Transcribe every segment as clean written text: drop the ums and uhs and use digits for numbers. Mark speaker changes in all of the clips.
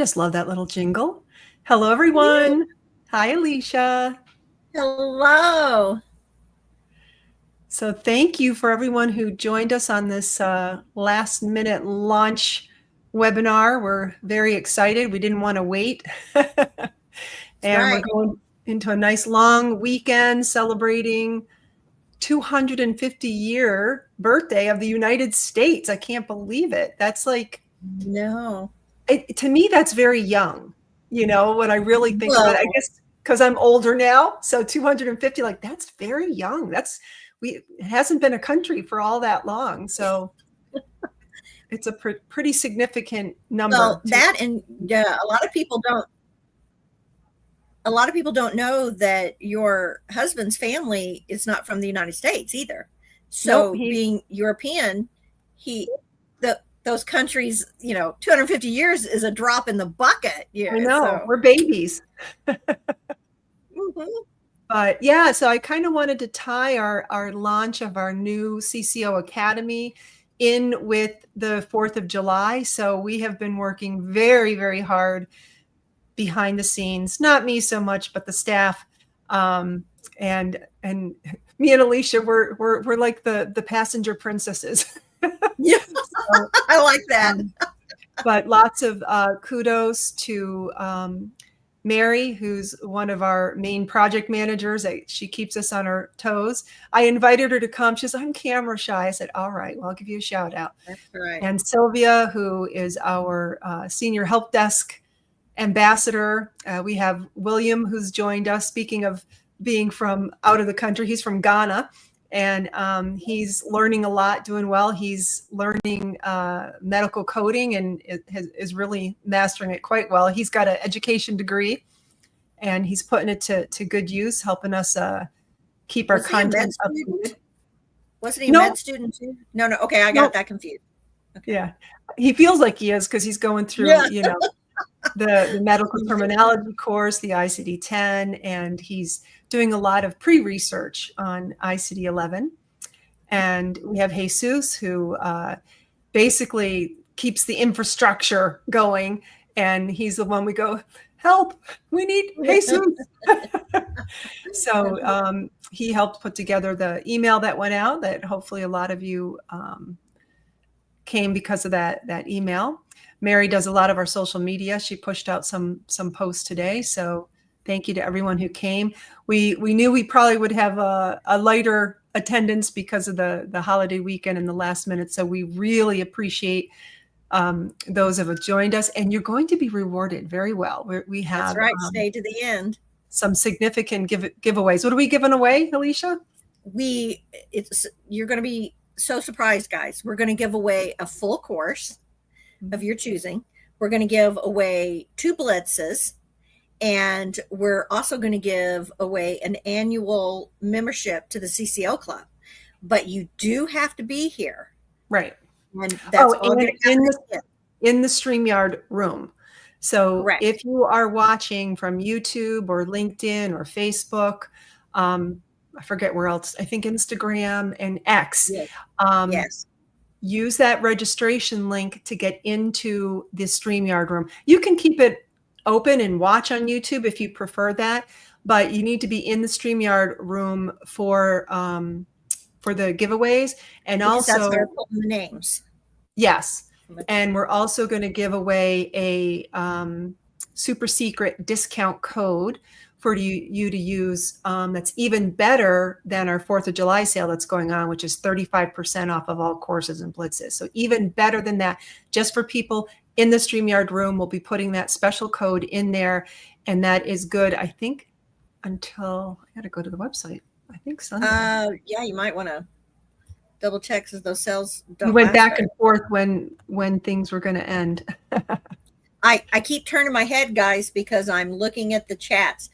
Speaker 1: just love that little jingle. Hello, everyone. Hi, Alicia.
Speaker 2: Hello.
Speaker 1: So thank you for everyone who joined us on this last minute launch webinar. We're very excited. We didn't want to wait. And we're going into a nice long weekend celebrating 250-year birthday of the United States. I can't believe it. That's like,
Speaker 2: no,
Speaker 1: to me, that's very young. You know, when I really think about it, I guess because I'm older now. So 250, like that's very young. It hasn't been a country for all that long. So it's a pretty significant number.
Speaker 2: Well, that and a lot of people don't know that your husband's family is not from the United States either. So being European, those countries, 250 years is a drop in the bucket.
Speaker 1: I know, we're babies. But yeah, so I kind of wanted to tie our launch of our new CCO Academy in with the 4th of July. So we have been working very, very hard behind the scenes, not me so much, but the staff. And me and Alicia, we're like the passenger princesses.
Speaker 2: Yeah, so, I like that.
Speaker 1: But lots of kudos to Mary, who's one of our main project managers. She keeps us on our toes. I invited her to come. She says, I'm camera shy. I said, all right, well, I'll give you a shout out.
Speaker 2: That's right.
Speaker 1: And Sylvia, who is our senior help desk ambassador. We have William, who's joined us. Speaking of being from out of the country, he's from Ghana. And he's learning a lot, doing well. He's learning medical coding and is really mastering it quite well. He's got an education degree, and he's putting it to good use, helping us keep our content up to date.
Speaker 2: Wasn't he a med student too? No. Okay, I got that confused. Okay.
Speaker 1: Yeah, he feels like he is because he's going through, the medical terminology course, the ICD-10, and he's doing a lot of pre-research on ICD-11. And we have Jesus, who basically keeps the infrastructure going. And he's the one we go, help, we need Jesus. So he helped put together the email that went out that hopefully a lot of you came because of that email. Mary does a lot of our social media. She pushed out some posts today. So thank you to everyone who came. We knew we probably would have a lighter attendance because of the holiday weekend and the last minute. So we really appreciate those who have joined us, and you're going to be rewarded very well. We have
Speaker 2: That's right. Stay to the end.
Speaker 1: Some significant giveaways. What are we giving away, Alicia?
Speaker 2: You're going to be so surprised, guys. We're going to give away a full course of your choosing. We're going to give away 2 blitzes, and we're also going to give away an annual membership to the CCO club. But you do have to be here,
Speaker 1: right?
Speaker 2: And that's
Speaker 1: in the Streamyard room. So if you are watching from YouTube or LinkedIn or Facebook, I forget where else. I think Instagram and X.
Speaker 2: Yes.
Speaker 1: Use that registration link to get into the Streamyard room. You can keep it open and watch on YouTube if you prefer that, but you need to be in the Streamyard room for the giveaways. And
Speaker 2: because
Speaker 1: also
Speaker 2: that's where we're putting the names.
Speaker 1: Yes. And we're also going to give away a super secret discount code for you to use that's even better than our 4th of July sale that's going on, which is 35% off of all courses and blitzes. So even better than that, just for people in the Streamyard room, we'll be putting that special code in there. And that is good, I think, until I got to go to the website. I think Sunday.
Speaker 2: Yeah, you might want to double check because those sales don't.
Speaker 1: We went back and forth when things were going to end.
Speaker 2: I keep turning my head, guys, because I'm looking at the chats.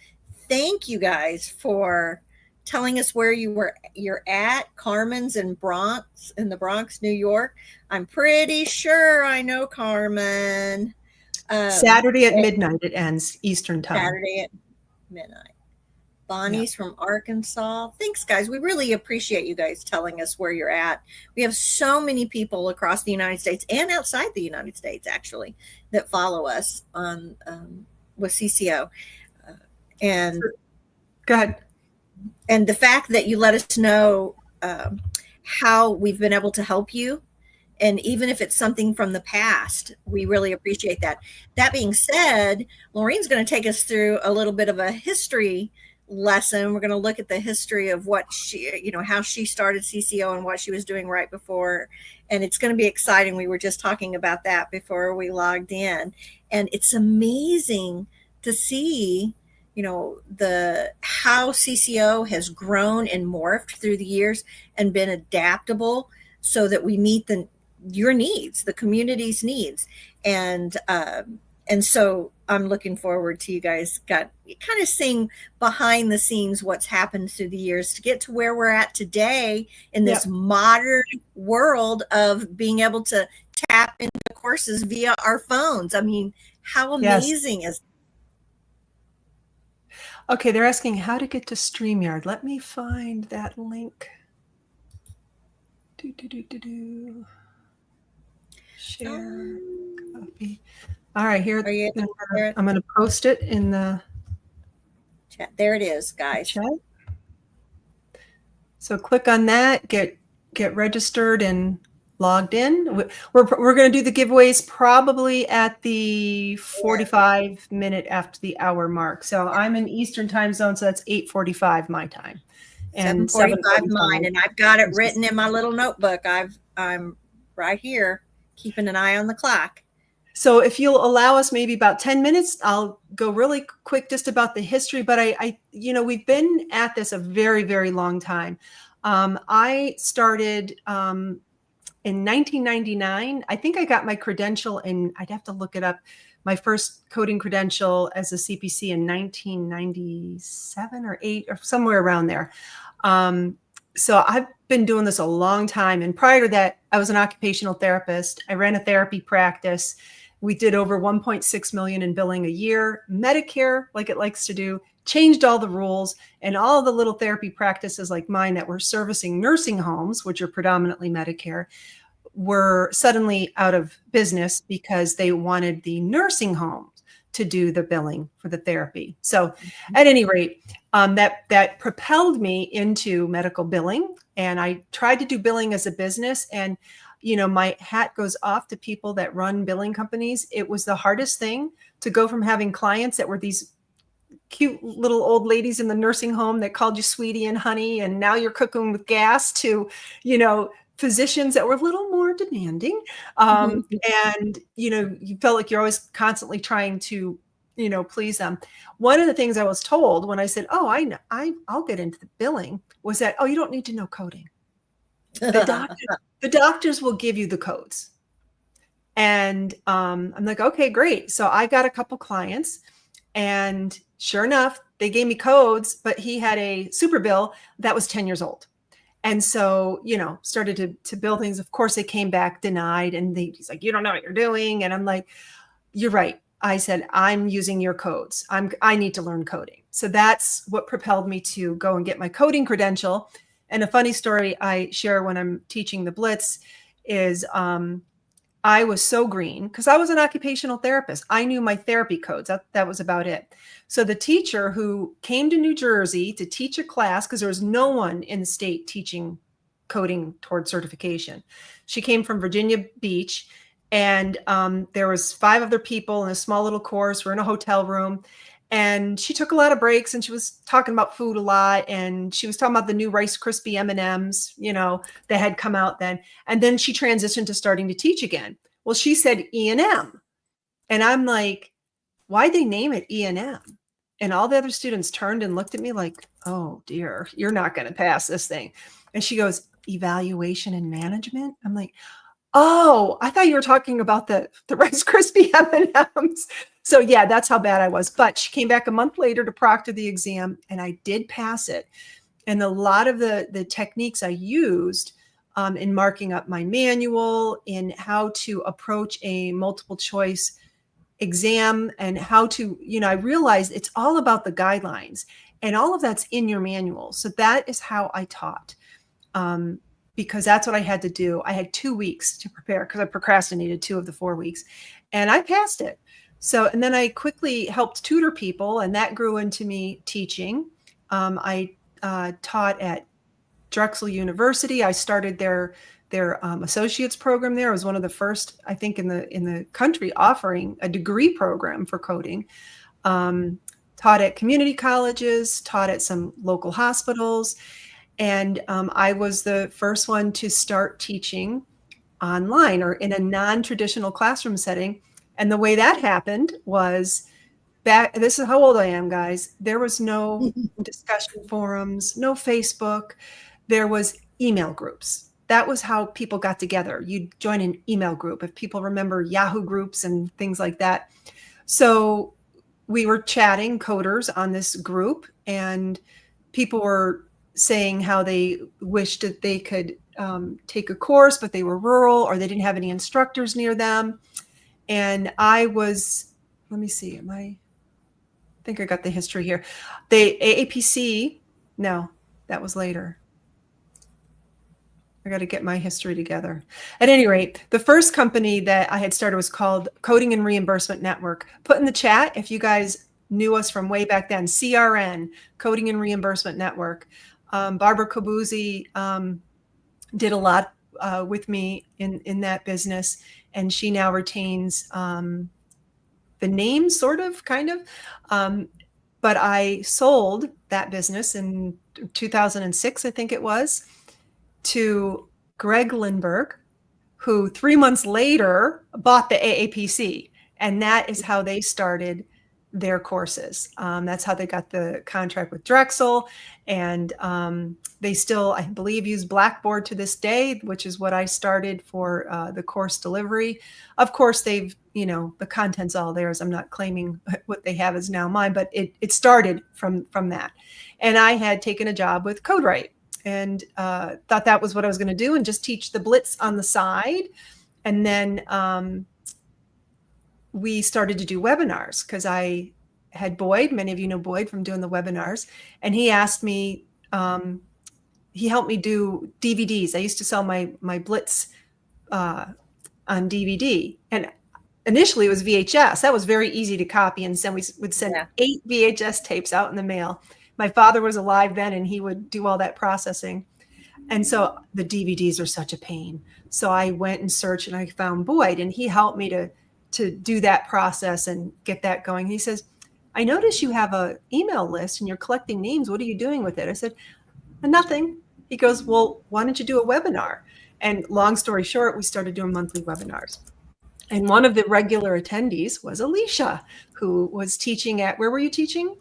Speaker 2: Thank you guys for telling us where you're at. Carmen's in the Bronx, New York. I'm pretty sure I know Carmen.
Speaker 1: Saturday at midnight it ends Eastern time.
Speaker 2: Saturday at midnight. Bonnie's from Arkansas. Thanks, guys. We really appreciate you guys telling us where you're at. We have so many people across the United States and outside the United States, actually, that follow us on with CCO. And
Speaker 1: go ahead.
Speaker 2: And the fact that you let us know how we've been able to help you, and even if it's something from the past, we really appreciate that. That being said, Laureen's going to take us through a little bit of a history lesson. We're going to look at the history of what she, how she started CCO and what she was doing right before. And it's going to be exciting. We were just talking about that before we logged in. And it's amazing to see, how CCO has grown and morphed through the years and been adaptable so that we meet your needs, the community's needs. And so I'm looking forward to you guys kind of seeing behind the scenes what's happened through the years to get to where we're at today in this modern world of being able to tap into courses via our phones. I mean, how amazing is that?
Speaker 1: Okay, they're asking how to get to Streamyard. Let me find that link. Share, copy. All right, here. I'm going to post it in the
Speaker 2: chat. There it is, guys.
Speaker 1: Chat. So click on that, get registered and logged in. We're going to do the giveaways probably at the 45 minute after the hour mark. So I'm in Eastern time zone, so that's 8:45 my time. And
Speaker 2: 7:45 mine, and I've got it written in my little notebook. I'm right here keeping an eye on the clock.
Speaker 1: So if you'll allow us maybe about 10 minutes, I'll go really quick just about the history, but we've been at this a very, very long time. I started in 1999. I think I got my credential I'd have to look it up, my first coding credential as a CPC in 1997 or 8 or somewhere around there. So I've been doing this a long time. And prior to that, I was an occupational therapist. I ran a therapy practice. We did over 1.6 million in billing a year. Medicare, like it likes to do, changed all the rules, and all the little therapy practices like mine that were servicing nursing homes, which are predominantly Medicare, were suddenly out of business because they wanted the nursing homes to do the billing for the therapy. So at any rate, that propelled me into medical billing. And I tried to do billing as a business. And, my hat goes off to people that run billing companies. It was the hardest thing to go from having clients that were these cute little old ladies in the nursing home that called you sweetie and honey, and now you're cooking with gas, to, physicians that were a little more demanding. And, you felt like you're always constantly trying to, please them. One of the things I was told when I said, oh, I'll get into the billing, was that, oh, you don't need to know coding. The doctors will give you the codes. And I'm like, okay, great. So I got a couple clients, and sure enough, they gave me codes, but he had a super bill that was 10 years old. And so, started to build things. Of course, they came back denied, and he's like, you don't know what you're doing. And I'm like, you're right. I said, I'm using your codes. I need to learn coding. So that's what propelled me to go and get my coding credential. And a funny story I share when I'm teaching the Blitz is I was so green because I was an occupational therapist. I knew my therapy codes. That was about it. So the teacher who came to New Jersey to teach a class, because there was no one in the state teaching coding toward certification. She came from Virginia Beach, and there was 5 other people in a small little course. We're in a hotel room, and she took a lot of breaks, and she was talking about food a lot, and she was talking about the new Rice Krispie M&Ms, that had come out then. And then she transitioned to starting to teach again. Well, she said E&M, and I'm like, why'd they name it E&M? And all the other students turned and looked at me like, oh dear, you're not going to pass this thing. And she goes, evaluation and management. I'm like, oh, I thought you were talking about the Rice Krispie M&Ms. So yeah, that's how bad I was. But she came back a month later to proctor the exam, and I did pass it. And a lot of the techniques I used in marking up my manual, in how to approach a multiple choice exam, and how to, I realized it's all about the guidelines. And all of that's in your manual. So that is how I taught, because that's what I had to do. I had 2 weeks to prepare because I procrastinated 2 of the 4 weeks, and I passed it. So, and then I quickly helped tutor people, and that grew into me teaching. I taught at Drexel University. I started their associates program there. I was one of the first, I think, in the country offering a degree program for coding. Taught at community colleges, taught at some local hospitals, and I was the first one to start teaching online or in a non-traditional classroom setting. And the way that happened was back, this is how old I am, guys. There was no discussion forums, no Facebook. There was email groups. That was how people got together. You'd join an email group, if people remember Yahoo groups and things like that. So we were chatting, coders, on this group, and people were saying how they wished that they could take a course, but they were rural or they didn't have any instructors near them. And I was, let me see, I think I got the history here. The AAPC, no, that was later. I got to get my history together. At any rate, the first company that I had started was called Coding and Reimbursement Network. Put in the chat if you guys knew us from way back then. CRN, Coding and Reimbursement Network. Barbara Kabuzzi did a lot with me in that business, and she now retains the name, sort of, kind of. But I sold that business in 2006, I think it was, to Greg Lindbergh, who 3 months later bought the AAPC. And that is how they started their courses. That's how they got the contract with Drexel. And they still, I believe, use Blackboard to this day, which is what I started for the course delivery. Of course, they've, the content's all theirs. I'm not claiming what they have is now mine, but it started from that. And I had taken a job with CodeWrite, and thought that was what I was going to do, and just teach the Blitz on the side. And then we started to do webinars because I had Boyd. Many of you know Boyd from doing the webinars. And he asked me, he helped me do DVDs. I used to sell my Blitz on DVD. And initially it was VHS. That was very easy to copy and send. We would send 8 VHS tapes out in the mail. My father was alive then, and he would do all that processing. And so the DVDs are such a pain. So I went and searched, and I found Boyd, and he helped me to do that process and get that going. He says, I notice you have an email list and you're collecting names. What are you doing with it? I said, nothing. He goes, well, why don't you do a webinar? And long story short, we started doing monthly webinars. And one of the regular attendees was Alicia, who was teaching at, where were you teaching?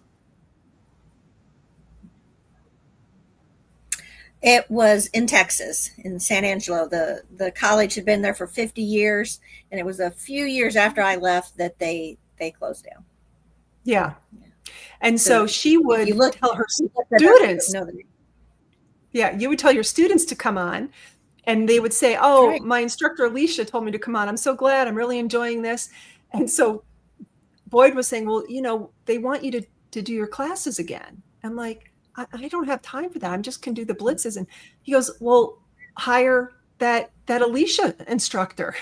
Speaker 2: It was in Texas, in San Angelo. The college had been there for 50 years, and it was a few years after I left that they closed down.
Speaker 1: Yeah. And so she would tell her students, you would tell your students to come on, and they would say, oh, right, my instructor Alicia told me to come on. I'm so glad. I'm really enjoying this. And so Boyd was saying, well, they want you to do your classes again. I'm like, I don't have time for that. I just can do the blitzes. And he goes, well, hire that Alicia instructor.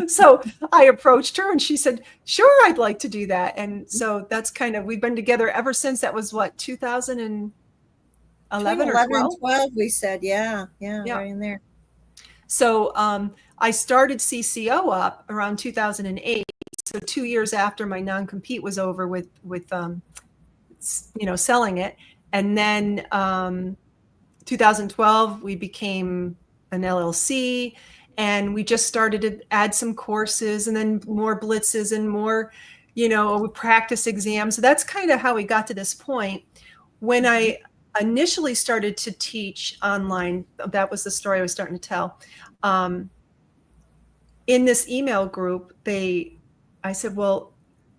Speaker 1: So I approached her, and she said, sure, I'd like to do that. And so that's we've been together ever since. That was what, 2011 or
Speaker 2: 12? We said, yeah, right in there.
Speaker 1: So I started CCO up around 2008. So 2 years after my non-compete was over with selling it. And then 2012, we became an LLC, and we just started to add some courses, and then more blitzes and more, practice exams. So that's kind of how we got to this point. When I initially started to teach online, that was the story I was starting to tell. In this email group, I said, well,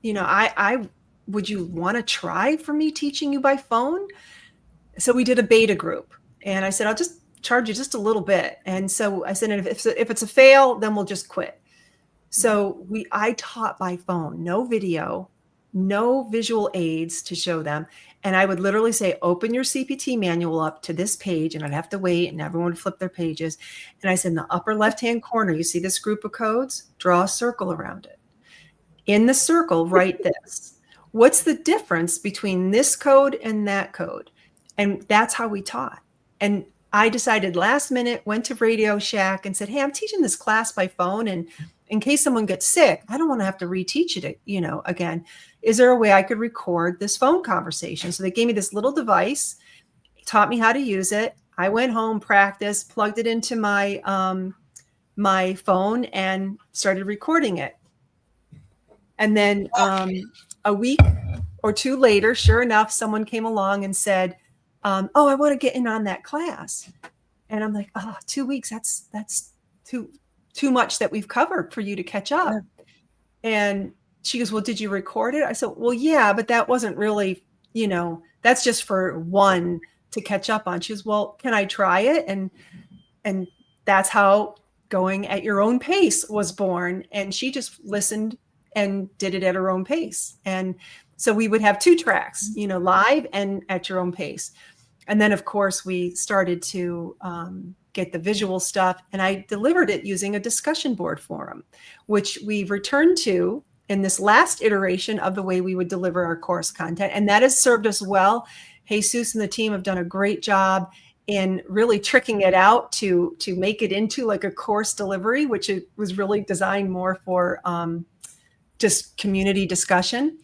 Speaker 1: I would you want to try for me teaching you by phone? So we did a beta group, and I said, I'll just charge you just a little bit. And so I said, if it's a fail, then we'll just quit. So I taught by phone, no video, no visual aids to show them. And I would literally say, open your CPT manual up to this page, and I'd have to wait, and everyone would flip their pages. And I said, in the upper left-hand corner, you see this group of codes? Draw a circle around it. In the circle, write this. What's the difference between this code and that code? And that's how we taught. And I decided last minute, went to Radio Shack and said, hey, I'm teaching this class by phone, and in case someone gets sick, I don't want to have to reteach it, again. Is there a way I could record this phone conversation? So they gave me this little device, taught me how to use it. I went home, practiced, plugged it into my my phone, and started recording it. And then a week or two later, sure enough, someone came along and said, oh, I want to get in on that class. And I'm like, oh, 2 weeks, that's too much that we've covered for you to catch up. Yeah. And she goes, well, did you record it? I said, well, yeah, but that wasn't really, that's just for one to catch up on. She goes, well, can I try it? And that's how Going at Your Own Pace was born. And she just listened and did it at her own pace. And so we would have 2 tracks, live and at your own pace. And then, of course, we started to get the visual stuff, and I delivered it using a discussion board forum, which we've returned to in this last iteration of the way we would deliver our course content. And that has served us well. Jesus and the team have done a great job in really tricking it out to make it into like a course delivery, which it was really designed more for just community discussion.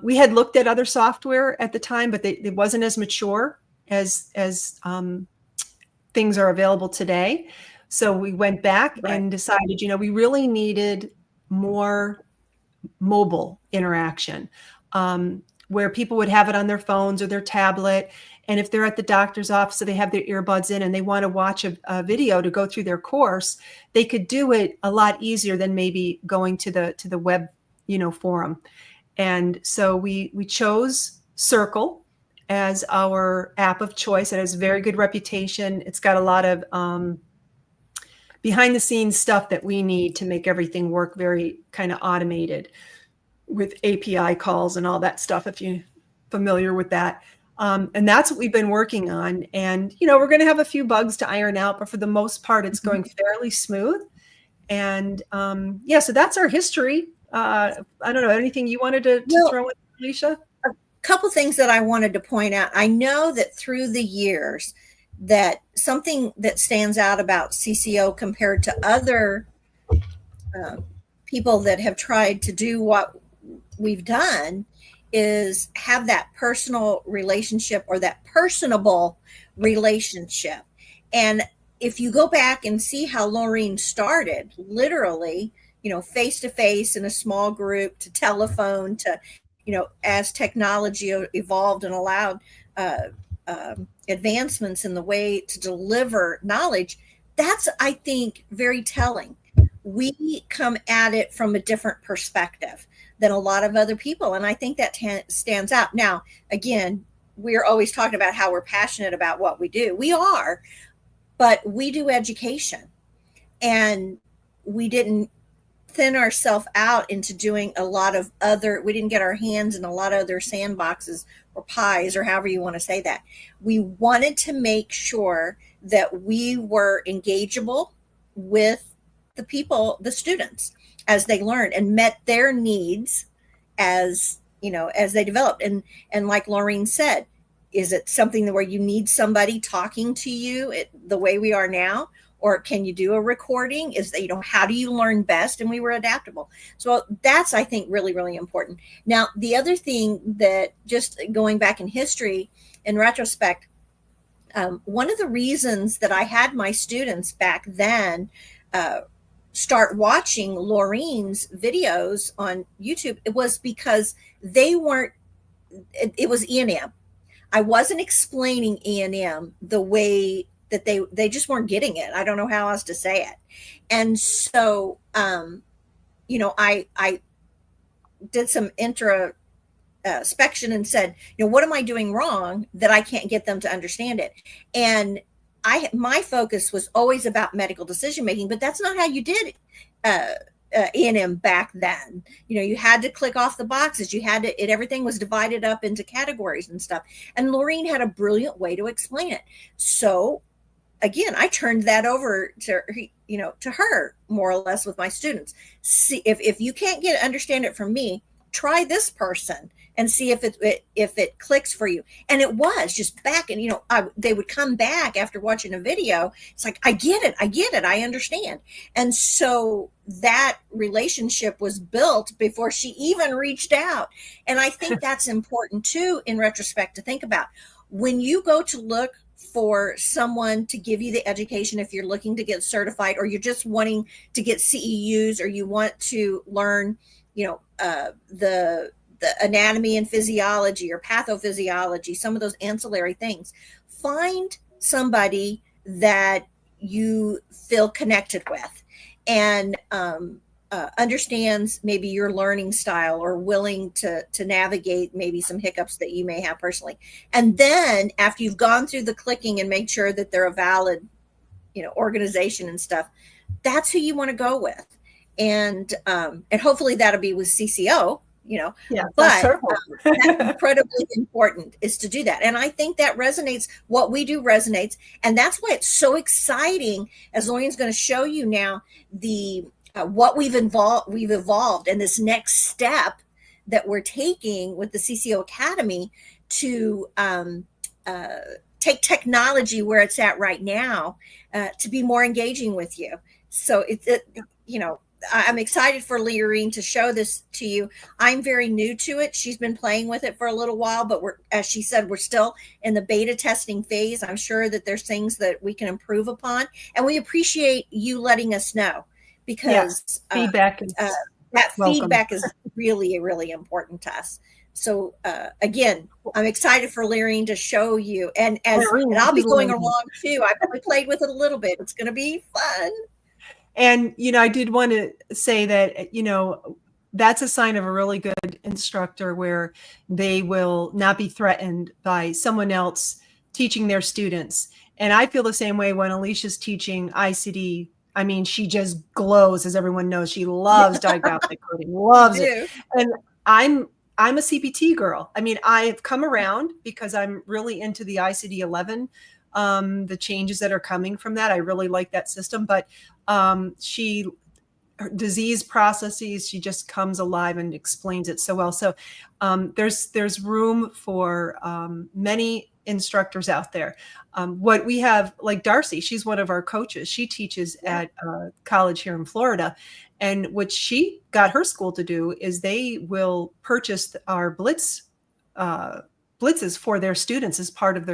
Speaker 1: We had looked at other software at the time, but it wasn't as mature as things are available today. So we went back and decided, we really needed more mobile interaction, where people would have it on their phones or their tablet. And if they're at the doctor's office, so they have their earbuds in and they want to watch a video to go through their course, they could do it a lot easier than maybe going to the web, forum. And so we chose Circle as our app of choice. It has a very good reputation. It's got a lot of behind the scenes stuff that we need to make everything work very kind of automated with API calls and all that stuff, if you're familiar with that. And that's what we've been working on. And, we're going to have a few bugs to iron out, but for the most part, it's going fairly smooth. And so that's our history. I don't know, anything you wanted to throw in, Alicia?
Speaker 2: A couple things that I wanted to point out. I know that through the years that something that stands out about CCO compared to other people that have tried to do what we've done is have that personal relationship or that personable relationship. And if you go back and see how Laureen started, literally, face to face in a small group to telephone to, as technology evolved and allowed advancements in the way to deliver knowledge, that's, I think, very telling. We come at it from a different perspective than a lot of other people. And I think that stands out. Now, again, we're always talking about how we're passionate about what we do. We are, but we do education. And we didn't thin ourselves out into doing a lot of we didn't get our hands in a lot of other sandboxes or pies or however you want to say that. We wanted to make sure that we were engageable with the people, the students, as they learned and met their needs as they developed. And like Laureen said, is it something where you need somebody talking to you the way we are now? Or can you do a recording? How do you learn best? And we were adaptable. So that's, I think, really, really important. Now, the other thing that, just going back in history, in retrospect, one of the reasons that I had my students back then start watching Laureen's videos on YouTube, it was because it was E&M. I wasn't explaining E&M the way that they just weren't getting it. I don't know how else to say it. And so, I did some introspection and said, what am I doing wrong that I can't get them to understand it? And my focus was always about medical decision making, but that's not how you did E&M back then. You know, you had to click off the boxes. You had to, everything was divided up into categories and stuff. And Laureen had a brilliant way to explain it. So again, I turned that over to, you know, to her more or less with my students. See if you can't understand it from me, try this person and see if it clicks for you. And it was just back, and you know, they would come back after watching a video. It's like, I get it, I understand. And so that relationship was built before she even reached out. And I think that's important too, in retrospect, to think about when you go to look for someone to give you the education. If you're looking to get certified, or you're just wanting to get CEUs, or you want to learn, you know, the anatomy and physiology or pathophysiology, some of those ancillary things, find somebody that you feel connected with and understands maybe your learning style, or willing to navigate maybe some hiccups that you may have personally. And then after you've gone through the clicking and made sure that they're a valid, you know, organization and stuff, that's who you want to go with. And hopefully that'll be with CCO, you know,
Speaker 1: yeah,
Speaker 2: but that's incredibly important, is to do that. And I think that resonates. What we do resonates. And that's why it's so exciting, as Laureen's going to show you now, the what we've evolved, and this next step that we're taking with the CCO Academy to take technology where it's at right now, to be more engaging with you. So you know, I'm excited for Laureen to show this to you. I'm very new to it. She's been playing with it for a little while, but as she said, we're still in the beta testing phase. I'm sure that there's things that we can improve upon, and we appreciate you letting us know, because
Speaker 1: feedback is
Speaker 2: feedback is really, really important to us. So again, I'm excited for Laureen to show you, and I'll be going along too. I've only played with it a little bit. It's going to be fun.
Speaker 1: And, you know, I did want to say that, you know, that's a sign of a really good instructor, where they will not be threatened by someone else teaching their students. And I feel the same way when Alicia's teaching ICD. I mean, she just glows, as everyone knows. She loves diagnostic coding, loves it. And I'm a CPT girl. I mean, I've come around because I'm really into the ICD-11, the changes that are coming from that. I really like that system, but her disease processes, she just comes alive and explains it so well. So there's room for many instructors out there. What we have, like Darcy, she's one of our coaches. She teaches at a college here in Florida. And what she got her school to do is they will purchase our blitzes for their students as part of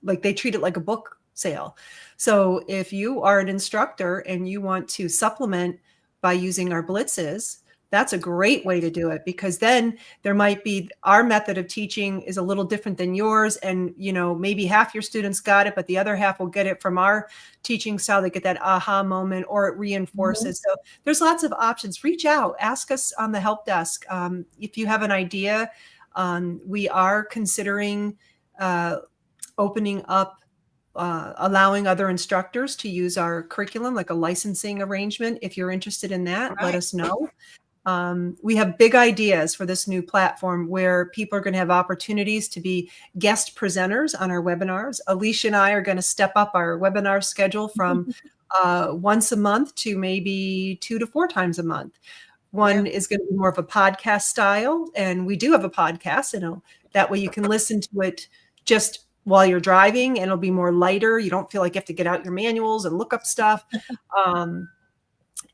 Speaker 1: like they treat it like a book sale. So if you are an instructor and you want to supplement by using our blitzes, that's a great way to do it, because then there might be, our method of teaching is a little different than yours. And, you know, maybe half your students got it, but the other half will get it from our teaching style. They get that aha moment, or it reinforces. So there's lots of options. Reach out, ask us on the help desk. If you have an idea, we are considering opening up, allowing other instructors to use our curriculum, like a licensing arrangement. If you're interested in that, let us know. We have big ideas for this new platform, where people are going to have opportunities to be guest presenters on our webinars. Alicia and I are going to step up our webinar schedule from once a month to maybe 2 to 4 times a month. One is going to be more of a podcast style, and we do have a podcast, and that way you can listen to it just while you're driving, and it'll be more lighter. You don't feel like you have to get out your manuals and look up stuff.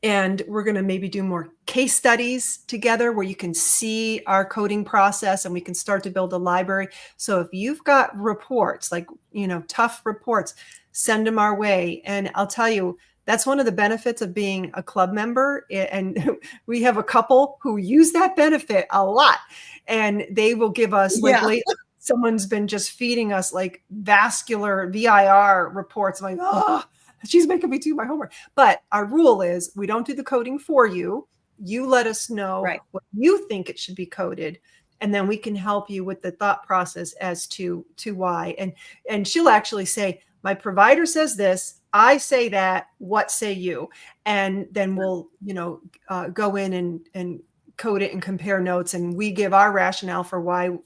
Speaker 1: And we're going to maybe do more case studies together, where you can see our coding process, and we can start to build a library. So if you've got reports, like, you know, tough reports, send them our way. And I'll tell you, that's one of the benefits of being a club member. And we have a couple who use that benefit a lot, and they will give us lately, someone's been just feeding us like vascular VIR reports. I'm like, oh, she's making me do my homework. But our rule is, we don't do the coding for you. You let us know what you think it should be coded, and then we can help you with the thought process as to why. And she'll actually say, my provider says this, I say that, what say you? And then we'll, go in and code it and compare notes, and we give our rationale for why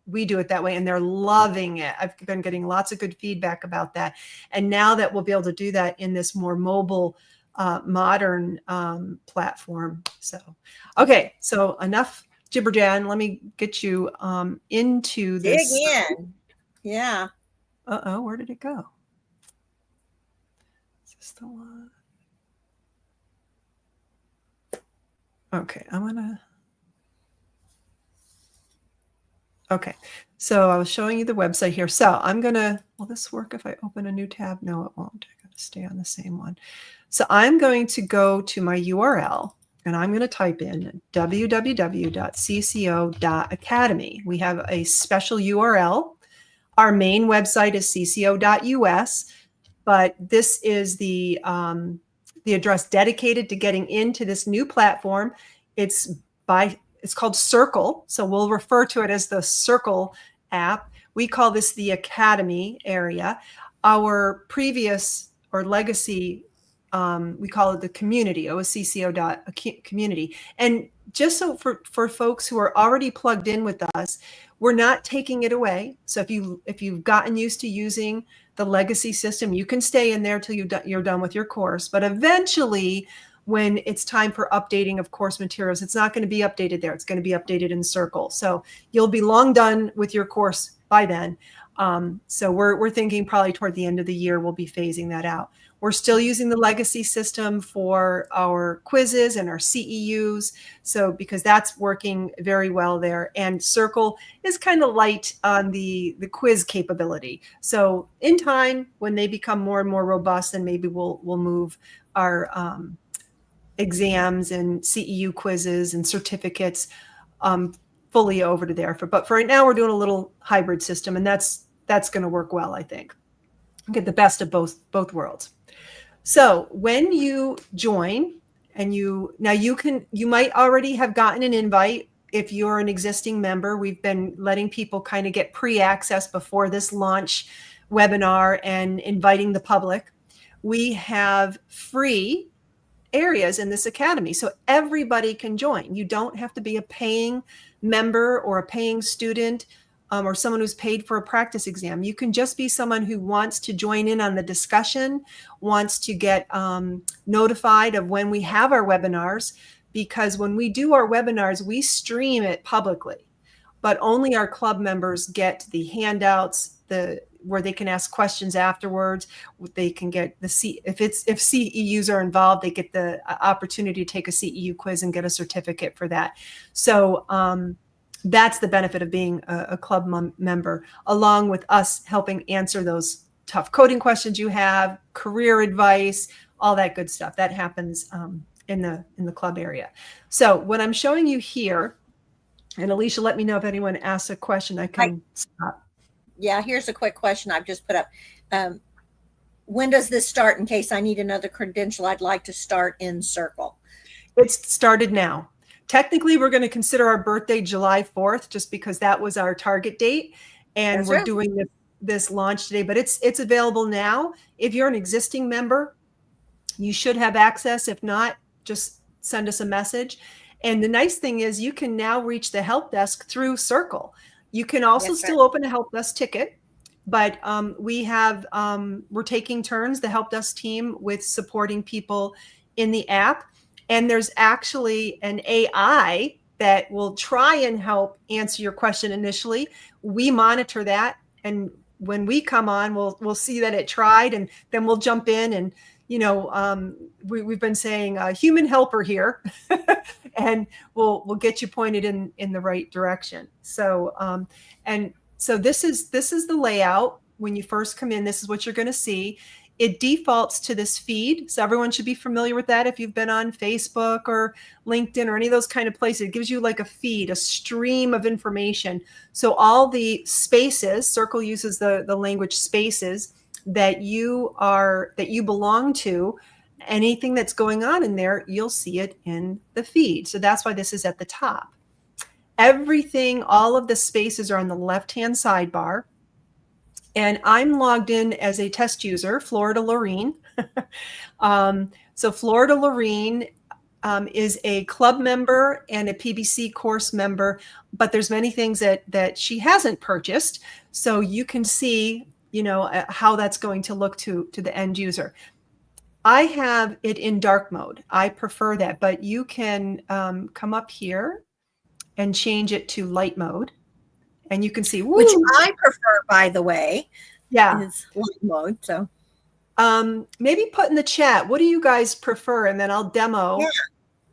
Speaker 1: we do it that way, and they're loving it. I've been getting lots of good feedback about that. And now that we'll be able to do that in this more mobile, modern platform. So, okay, so enough jibber-jan. Let me get you into this.
Speaker 2: Dig in. Yeah.
Speaker 1: Uh-oh, where did it go? Is this the one? Okay, okay, so I was showing you the website here. So will this work if I open a new tab? No, it won't. I gotta stay on the same one. So I'm going to go to my URL, and I'm going to type in www.cco.academy. We have a special URL. Our main website is cco.us, but this is the address dedicated to getting into this new platform. It's called Circle, so we'll refer to it as the Circle app. We call this the Academy area. Our previous or legacy, we call it the community, oscco.community. And just so for folks who are already plugged in with us, we're not taking it away. So if you've gotten used to using the legacy system, you can stay in there till you're done with your course. But eventually, when it's time for updating of course materials, it's not going to be updated there. It's going to be updated in Circle. So you'll be long done with your course by then. So we're thinking probably toward the end of the year, we'll be phasing that out. We're still using the legacy system for our quizzes and our CEUs. So because that's working very well there, and Circle is kind of light on the quiz capability. So in time, when they become more and more robust, then maybe we'll move our exams and CEU quizzes and certificates fully over to there. But for right now, we're doing a little hybrid system, and that's going to work well, I think. Get the best of both worlds. So when you join, and you might already have gotten an invite. If you're an existing member, we've been letting people kind of get pre-access before this launch webinar and inviting the public. We have free areas in this academy, so everybody can join. You don't have to be a paying member or a paying student, or someone who's paid for a practice exam. You can just be someone who wants to join in on the discussion, wants to get notified of when we have our webinars, because when we do our webinars, we stream it publicly, but only our club members get the handouts, where they can ask questions afterwards. They can get if CEUs are involved, they get the opportunity to take a CEU quiz and get a certificate for that. So that's the benefit of being a club member, along with us helping answer those tough coding questions you have, career advice, all that good stuff. That happens in the club area. So what I'm showing you here, and Alicia, let me know if anyone asks a question. I can stop.
Speaker 2: Yeah, here's a quick question I've just put up. When does this start, in case I need another credential I'd like to start in Circle?
Speaker 1: It's started now. Technically, we're going to consider our birthday July 4th, just because that was our target date. And we're doing this launch today, but it's available now. If you're an existing member, you should have access. If not, just send us a message. And the nice thing is you can now reach the help desk through Circle. You can also still open a help desk ticket, but we're taking turns, the help desk team, with supporting people in the app. And there's actually an AI that will try and help answer your question initially. We monitor that, and when we come on, we'll see that it tried, and then we'll jump in and we've been saying human helper here, and we'll get you pointed in the right direction. So so this is the layout. When you first come in, this is what you're going to see. It defaults to this feed. So everyone should be familiar with that. If you've been on Facebook or LinkedIn or any of those kind of places, it gives you like a feed, a stream of information. So all the spaces, Circle uses the language spaces that you belong to, anything that's going on in there, you'll see it in the feed. So that's why this is at the top. Everything, all of the spaces are on the left-hand sidebar. And I'm logged in as a test user, Florida Laureen. So Florida Laureen is a club member and a PBC course member, but there's many things that she hasn't purchased. So you can see, how that's going to look to the end user. I have it in dark mode. I prefer that, but you can come up here and change it to light mode. And you can see, woo,
Speaker 2: which I prefer, by the way,
Speaker 1: yeah,
Speaker 2: is light mode. So
Speaker 1: maybe put in the chat, what do you guys prefer? And then I'll demo
Speaker 2: yeah.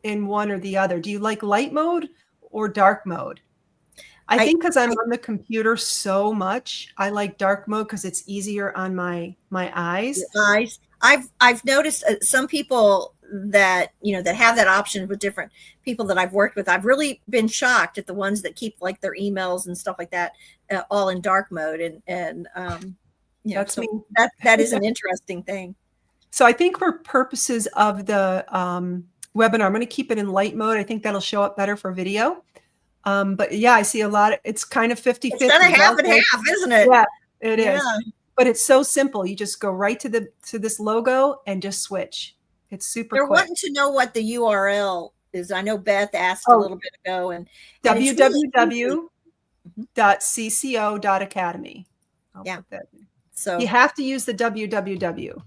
Speaker 1: in one or the other. Do you like light mode or dark mode? I think because I'm on the computer so much, I like dark mode because it's easier on my eyes.
Speaker 2: I've noticed some people that that have that option with different people that I've worked with. I've really been shocked at the ones that keep like their emails and stuff like that all in dark mode, and
Speaker 1: that's
Speaker 2: so
Speaker 1: me.
Speaker 2: That is an interesting thing.
Speaker 1: So I think for purposes of the webinar, I'm going to keep it in light mode. I think that'll show up better for video. But yeah, I see a lot. It's kind of 50-50.
Speaker 2: It's kind of half and half, isn't it?
Speaker 1: Yeah, it is. But it's so simple. You just go right to this logo and just switch. It's super
Speaker 2: They're
Speaker 1: quick.
Speaker 2: wanting to know what the URL is. I know Beth asked a little bit ago, and
Speaker 1: www.cco.academy.
Speaker 2: Yeah.
Speaker 1: So you have to use the www.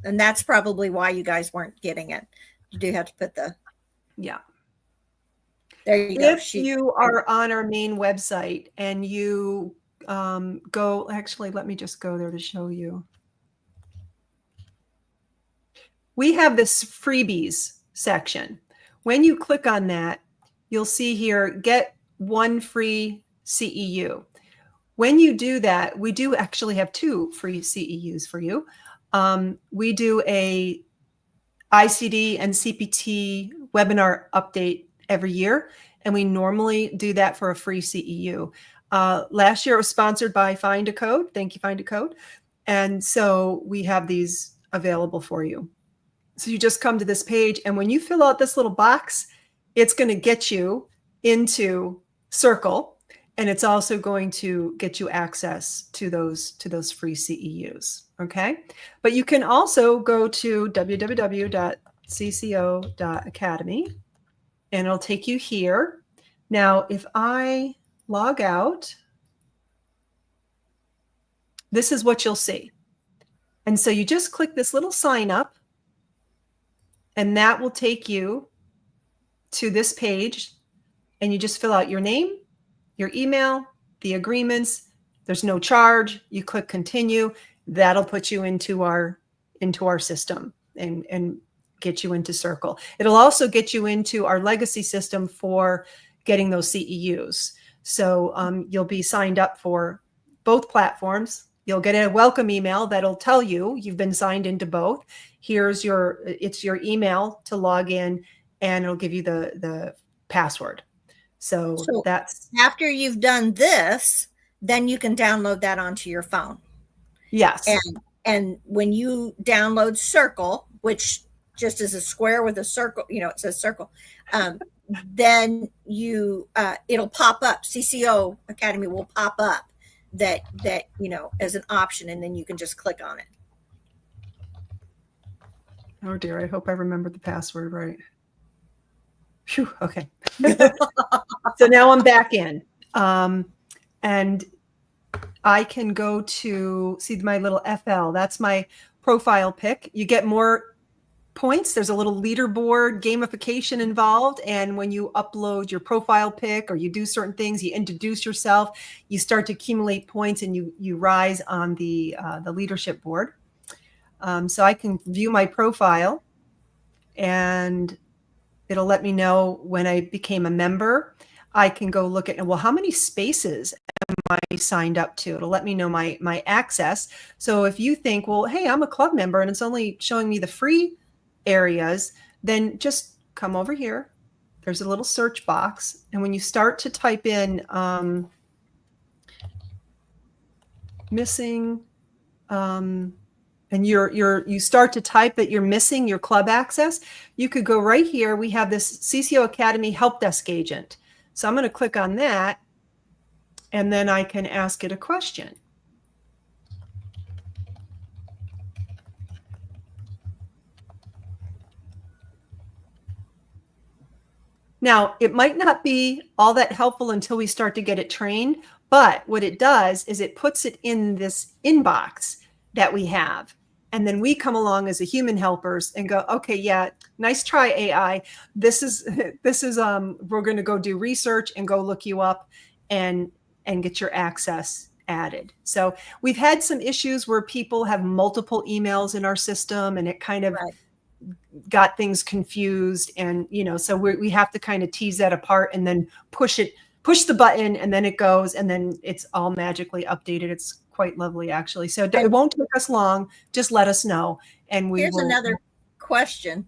Speaker 2: And that's probably why you guys weren't getting it. You do have to put the There you go.
Speaker 1: If you are on our main website and you go, actually, let me just go there to show you. We have this freebies section. When you click on that, you'll see here, get one free CEU. When you do that, we do actually have 2 free CEUs for you. We do a ICD and CPT webinar update every year, and we normally do that for a free CEU. Last year it was sponsored by Find a Code. Thank you, Find a Code. And so we have these available for you. So you just come to this page, and when you fill out this little box, it's going to get you into Circle, and it's also going to get you access to those free CEUs. Okay, but you can also go to www.cco.academy, and it'll take you here. Now, if I log out, this is what you'll see. And so you just click this little sign up, and that will take you to this page, and you just fill out your name, your email, the agreements. There's no charge. You click continue. That'll put you into our system and get you into Circle. It'll also get you into our legacy system for getting those CEUs. So you'll be signed up for both platforms. You'll get a welcome email that'll tell you you've been signed into both. Here's your email to log in, and it'll give you the password. So that's
Speaker 2: after you've done this, then you can download that onto your phone.
Speaker 1: Yes.
Speaker 2: And when you download Circle, which just is a square with a circle, it says Circle, then it'll pop up. CCO Academy will pop up that as an option, and then you can just click on it.
Speaker 1: Oh dear, I hope I remembered the password right. Phew, okay. So now I'm back in, and I can go to see my little FL. That's my profile pic. You get more points. There's a little leaderboard gamification involved. And when you upload your profile pic or you do certain things, you introduce yourself, you start to accumulate points, and you rise on the leadership board. So I can view my profile, and it'll let me know when I became a member. I can go look at, well, how many spaces am I signed up to? It'll let me know my access. So if you think, well, hey, I'm a club member and it's only showing me the free areas, then just come over here. There's a little search box. And when you start to type in missing, and you start to type that you're missing your club access, you could go right here. We have this CCO Academy Help Desk Agent. So I'm going to click on that, and then I can ask it a question. Now, it might not be all that helpful until we start to get it trained, but what it does is it puts it in this inbox that we have. And then we come along as a human helpers and go, okay, yeah, nice try, AI. This is we're going to go do research and go look you up and get your access added. So we've had some issues where people have multiple emails in our system and it kind of got things confused. And, so we have to kind of tease that apart and then push the button and then it goes and then it's all magically updated. It's quite lovely, actually. So it won't take us long. Just let us know. And
Speaker 2: here's another question.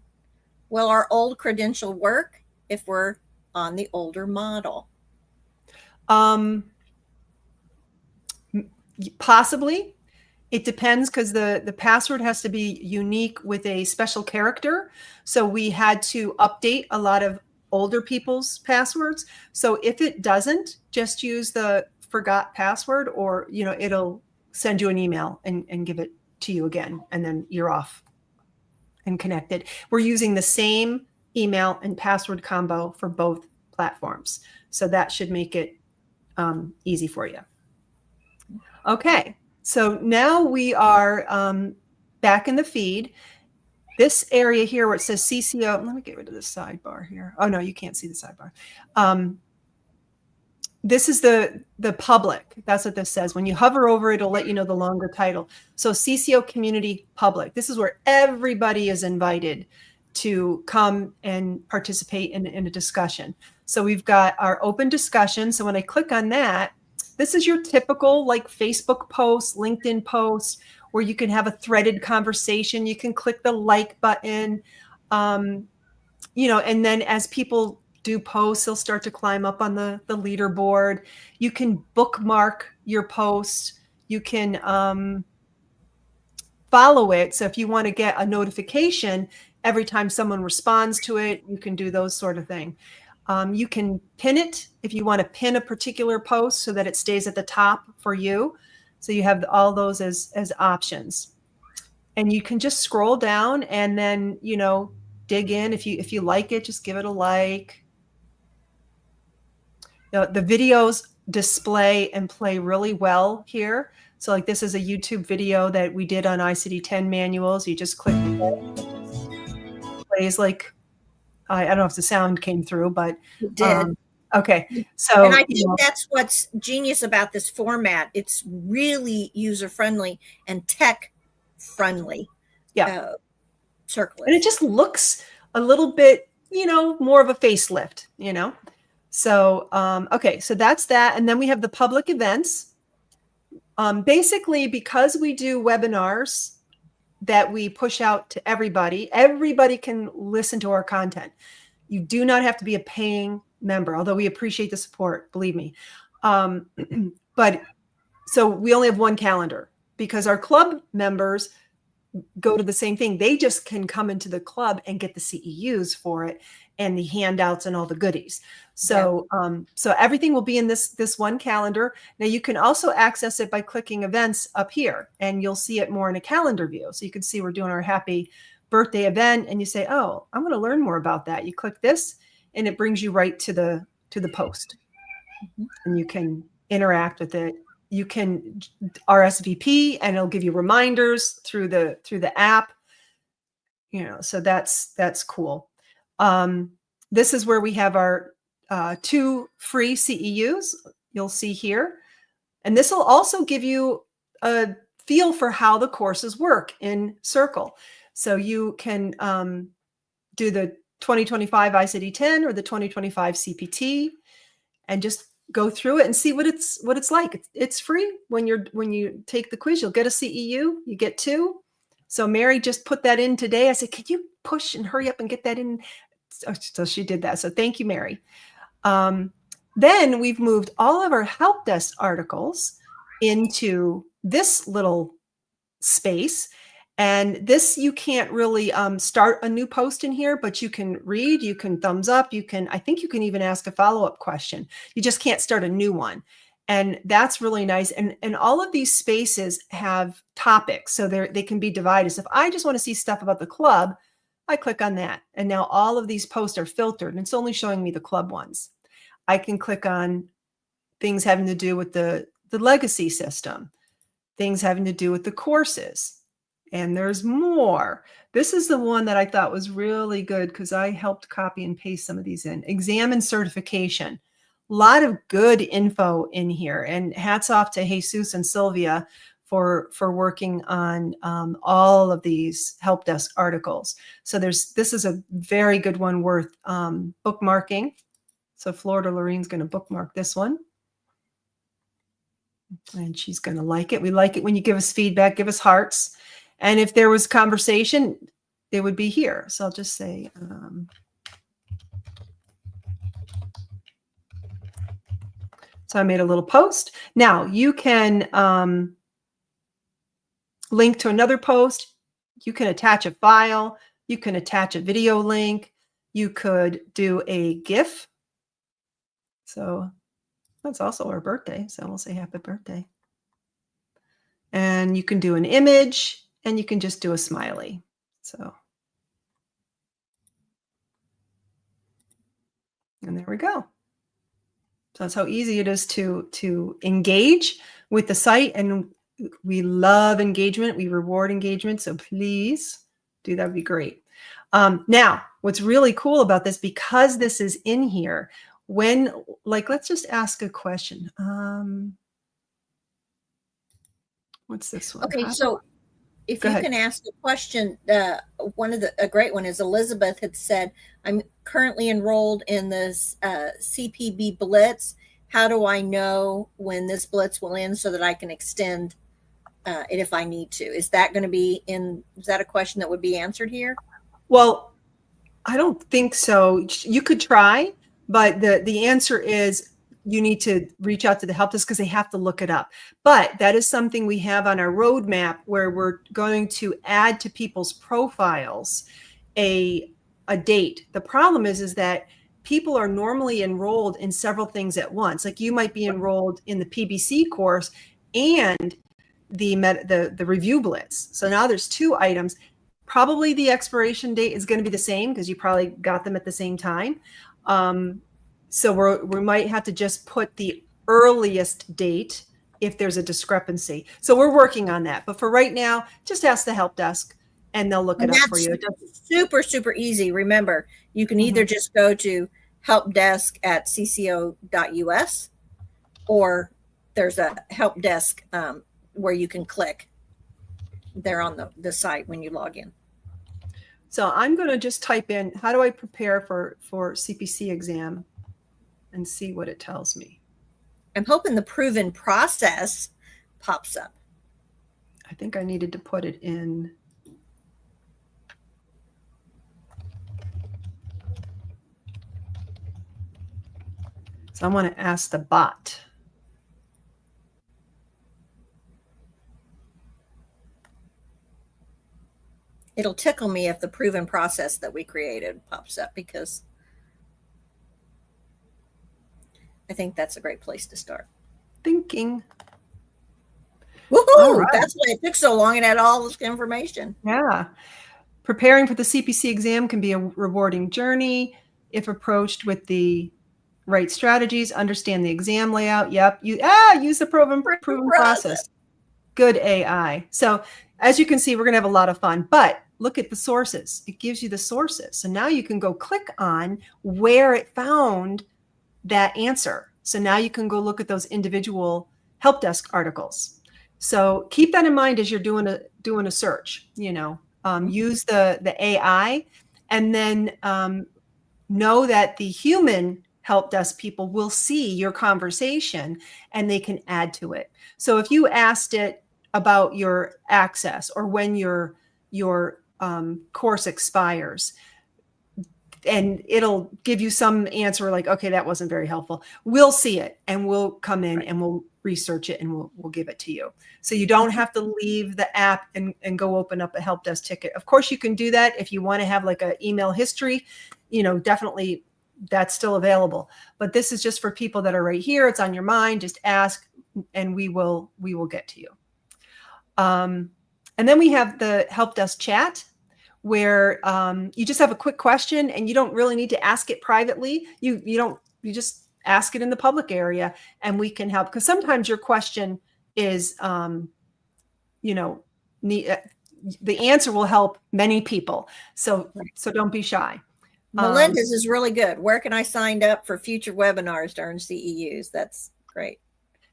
Speaker 2: Will our old credential work if we're on the older model?
Speaker 1: Possibly. It depends because the password has to be unique with a special character. So we had to update a lot of older people's passwords. So if it doesn't, just use the forgot password or, it'll send you an email and give it to you again. And then you're off and connected. We're using the same email and password combo for both platforms. So that should make it easy for you. Okay. So now we are back in the feed. This area here where it says CCO, let me get rid of the sidebar here. Oh no, you can't see the sidebar. This is the public. That's what this says. When you hover over it, it'll let you know the longer title. So CCO Community Public. This is where everybody is invited to come and participate in a discussion. So we've got our open discussion. So when I click on that, this is your typical like Facebook post, LinkedIn post, where you can have a threaded conversation. You can click the like button, and then as people do posts, they'll start to climb up on the leaderboard. You can bookmark your post. You can follow it. So if you want to get a notification every time someone responds to it, you can do those sort of thing. You can pin it if you want to pin a particular post so that it stays at the top for you. So you have all those as options. And you can just scroll down and then, dig in. If you like it, just give it a like. The videos display and play really well here. So like this is a YouTube video that we did on ICD-10 manuals. You just click it plays like, I don't know if the sound came through, but
Speaker 2: it did.
Speaker 1: Okay. So,
Speaker 2: and I think that's what's genius about this format. It's really user friendly and tech friendly.
Speaker 1: Yeah.
Speaker 2: Circle.
Speaker 1: And it just looks a little bit, more of a facelift, So, okay. So that's that. And then we have the public events. Basically, because we do webinars that we push out to everybody can listen to our content. You do not have to be a paying member, although we appreciate the support, believe me. But so we only have one calendar because our club members go to the same thing. They just can come into the club and get the CEUs for it and the handouts and all the goodies. So, so everything will be in this one calendar. Now you can also access it by clicking events up here and you'll see it more in a calendar view. So you can see we're doing our happy birthday event and you say, oh, I'm going to learn more about that. You click this and it brings you right to the post and you can interact with it. You can RSVP and it'll give you reminders through the app, so that's cool. This is where we have our 2 free CEUs you'll see here. And this will also give you a feel for how the courses work in Circle. So you can do the 2025 ICD-10 or the 2025 CPT and just go through it and see what it's like. It's free. When you take the quiz, you'll get a CEU, you get 2. So Mary just put that in today. I said, can you push and hurry up and get that in? So she did that. So thank you, Mary. Then we've moved all of our help desk articles into this little space. And this, you can't really start a new post in here, but you can read, you can thumbs up, I think you can even ask a follow-up question. You just can't start a new one. And that's really nice. And all of these spaces have topics, so they can be divided. So if I just want to see stuff about the club, I click on that. And now all of these posts are filtered and it's only showing me the club ones. I can click on things having to do with the legacy system, things having to do with the courses. And there's more. This is the one that I thought was really good because I helped copy and paste some of these in. Exam and certification. A lot of good info in here. And hats off to Jesus and Sylvia for working on all of these help desk articles. So this is a very good one worth bookmarking. So Florida Laureen's going to bookmark this one. And she's going to like it. We like it when you give us feedback, give us hearts. And if there was conversation, it would be here. So I'll just say, so I made a little post. Now you can link to another post. You can attach a file. You can attach a video link. You could do a GIF. So that's also our birthday. So we'll say happy birthday. And you can do an image and you can just do a smiley. So, and there we go. So that's how easy it is to engage with the site. And we love engagement. We reward engagement. So please do that. Would be great. Now, what's really cool about this, because this is in here, when, like, let's just ask a question. What's this one?
Speaker 2: Okay, so if you can ask a question, a great one is Elizabeth had said, I'm currently enrolled in this CPB Blitz. How do I know when this Blitz will end so that I can extend it if I need to? Is that going to be is that a question that would be answered here?
Speaker 1: Well, I don't think so. You could try, but the answer is you need to reach out to the help desk because they have to look it up. But that is something we have on our roadmap where we're going to add to people's profiles a date. The problem is that people are normally enrolled in several things at once. Like you might be enrolled in the PBC course and the review blitz. So now there's two items. Probably the expiration date is going to be the same because you probably got them at the same time. So we might have to just put the earliest date if there's a discrepancy. So we're working on that. But for right now, just ask the help desk and they'll look it up for you.
Speaker 2: Super, super easy. Remember, you can either just go to helpdesk@cco.us or there's a help desk where you can click there on the site when you log in.
Speaker 1: So I'm going to just type in, how do I prepare for CPC exam? And see what it tells me.
Speaker 2: I'm hoping the proven process pops up.
Speaker 1: I think I needed to put it in. So I want to ask the bot.
Speaker 2: It'll tickle me if the proven process that we created pops up because I think that's a great place to start.
Speaker 1: Thinking.
Speaker 2: Woohoo! Right. That's why it took so long and had all this information.
Speaker 1: Yeah. Preparing for the CPC exam can be a rewarding journey if approached with the right strategies. Understand the exam layout. Yep. Use the proven process. Good AI. So as you can see, we're going to have a lot of fun, but look at the sources. It gives you the sources. So now you can go click on where it found that answer. So now you can go look at those individual help desk articles. So keep that in mind as you're doing a search, use the AI and then know that the human help desk people will see your conversation and they can add to it. So if you asked it about your access or when your course expires, and it'll give you some answer like, okay, that wasn't very helpful. We'll see it and we'll come in and we'll research it and we'll give it to you. So you don't have to leave the app and go open up a help desk ticket. Of course you can do that if you want to have like an email history, definitely that's still available. But this is just for people that are right here. It's on your mind. Just ask and we will get to you. And then we have the help desk chat, where you just have a quick question and you don't really need to ask it privately. You just ask it in the public area, and we can help, because sometimes your question is, the answer will help many people. So don't be shy.
Speaker 2: Melinda's is really good. Where can I sign up for future webinars during CEUs? That's great.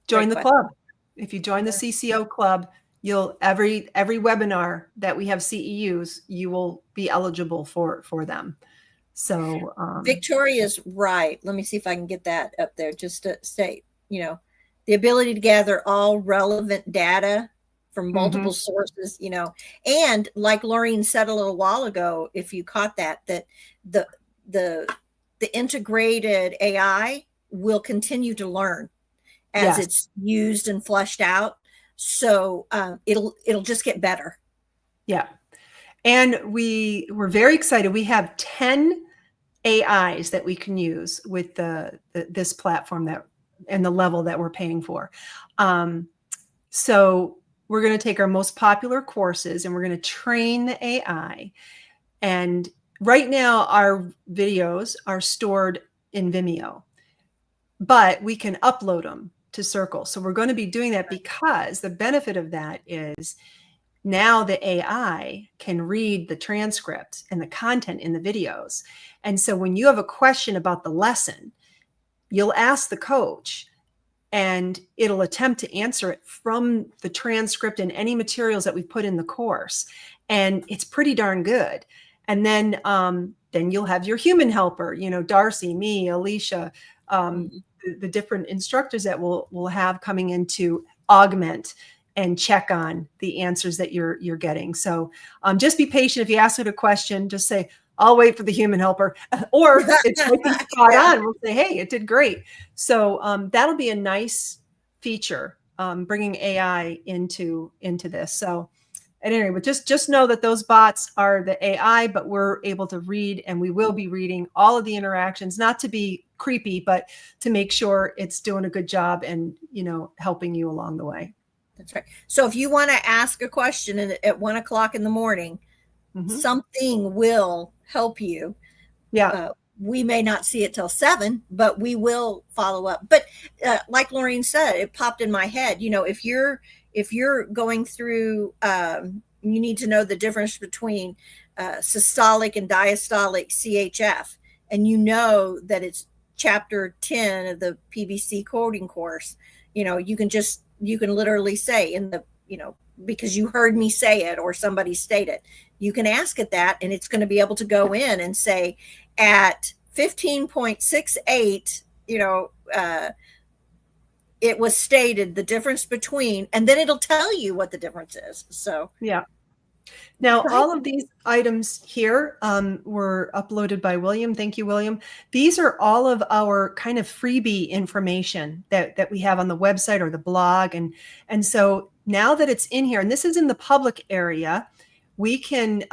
Speaker 1: Join the club. If you join the CCO club, you'll every webinar that we have CEUs, you will be eligible for them. So
Speaker 2: Victoria's right. Let me see if I can get that up there just to state, the ability to gather all relevant data from multiple sources, and like Laureen said a little while ago, if you caught that the integrated AI will continue to learn as it's used and fleshed out. So it'll just get better.
Speaker 1: Yeah. And we're very excited. We have 10 AIs that we can use with this platform and the level that we're paying for. So we're going to take our most popular courses and we're going to train the AI. And right now our videos are stored in Vimeo, but we can upload them to Circle. So we're going to be doing that because the benefit of that is now the AI can read the transcript and the content in the videos. And so when you have a question about the lesson, you'll ask the coach and it'll attempt to answer it from the transcript and any materials that we put in the course. And it's pretty darn good. And then you'll have your human helper, Darcy, me, Alicia, the different instructors that we'll have coming in to augment and check on the answers that you're getting. So just be patient. If you ask it a question, just say, I'll wait for the human helper, or it's like spot on. We'll say, hey, it did great. So that'll be a nice feature, bringing AI into this. So at any rate, but just know that those bots are the AI, but we're able to read, and we will be reading all of the interactions, not to be creepy, but to make sure it's doing a good job and, helping you along the way.
Speaker 2: That's right. So if you want to ask a question at 1 o'clock in the morning, something will help you.
Speaker 1: Yeah.
Speaker 2: We may not see it till 7, but we will follow up. But like Laureen said, it popped in my head, if you're going through, you need to know the difference between systolic and diastolic CHF, and that it's chapter 10 of the PBC coding course. You can literally say because you heard me say it or somebody state it, you can ask it that, and it's going to be able to go in and say at 15.68, it was stated the difference between, and then it'll tell you what the difference is. So
Speaker 1: yeah. Now, all of these items here were uploaded by William. Thank you, William. These are all of our kind of freebie information that we have on the website or the blog. And so now that it's in here, and this is in the public area, we can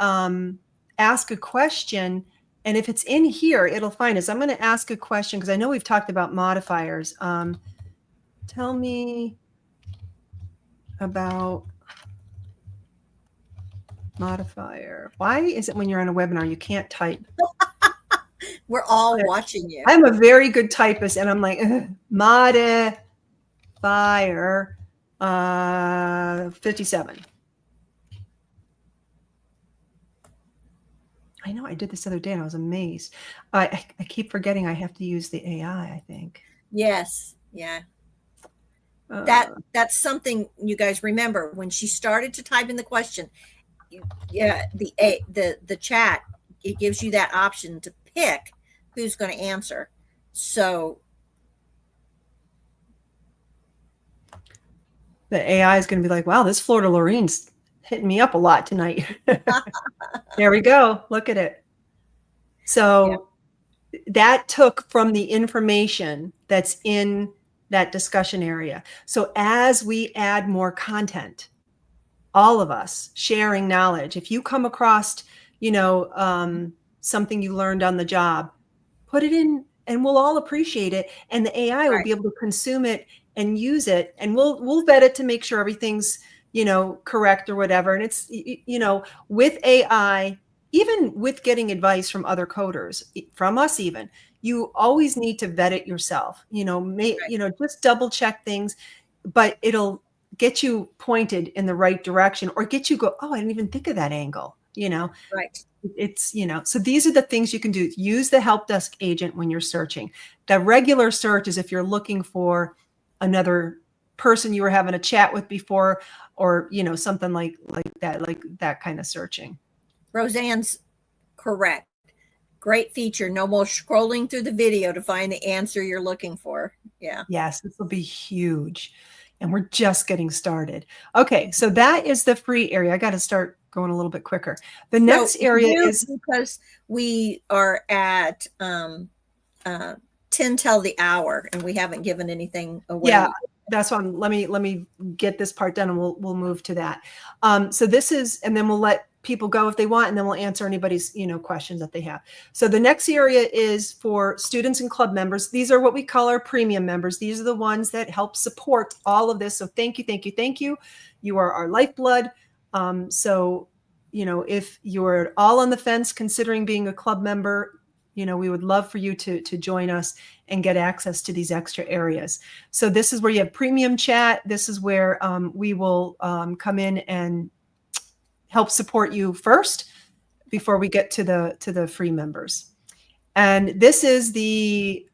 Speaker 1: ask a question. And if it's in here, it'll find us. I'm going to ask a question because I know we've talked about modifiers. Tell me about modifier. Why is it when you're on a webinar you can't type?
Speaker 2: We're all watching you.
Speaker 1: I'm a very good typist, and I'm like modifier 57. I know I did this the other day and I was amazed. I keep forgetting I have to use the AI, I think.
Speaker 2: Yes. Yeah. That's something you guys remember when she started to type in the question. Yeah, the chat, it gives you that option to pick who's going to answer. So
Speaker 1: the AI is going to be like, wow, this Florida Laureen's hitting me up a lot tonight. There we go. Look at it. So that took from the information that's in that discussion area. So as we add more content, all of us sharing knowledge, if you come across, something you learned on the job, put it in and we'll all appreciate it. And the AI will be able to consume it and use it. And we'll vet it to make sure everything's, correct or whatever. And it's, with AI, even with getting advice from other coders, from us even, you always need to vet it yourself. Just double check things, but it'll get you pointed in the right direction or get you go, oh, I didn't even think of that angle,
Speaker 2: Right.
Speaker 1: It's, so these are the things you can do. Use the help desk agent when you're searching. The regular search is if you're looking for another person you were having a chat with before, or, something like that kind of searching.
Speaker 2: Roseanne's correct. Great feature. No more scrolling through the video to find the answer you're looking for. Yeah.
Speaker 1: Yes, this will be huge. And we're just getting started. Okay, so that is the free area. I got to start going a little bit quicker. The next area is
Speaker 2: because we are at 10 till the hour and we haven't given anything away.
Speaker 1: Yeah, that's one. Let me get this part done and we'll move to that. So this is, and then we'll let people go if they want, and then we'll answer anybody's questions that they have. So the next area is for students and club members. These are what we call our premium members. These are the ones that help support all of this. So thank you, thank you, thank you. You are our lifeblood. So if you're all on the fence considering being a club member, we would love for you to join us and get access to these extra areas. So this is where you have premium chat. This is where we will come in and help support you first before we get to the free members. And this is the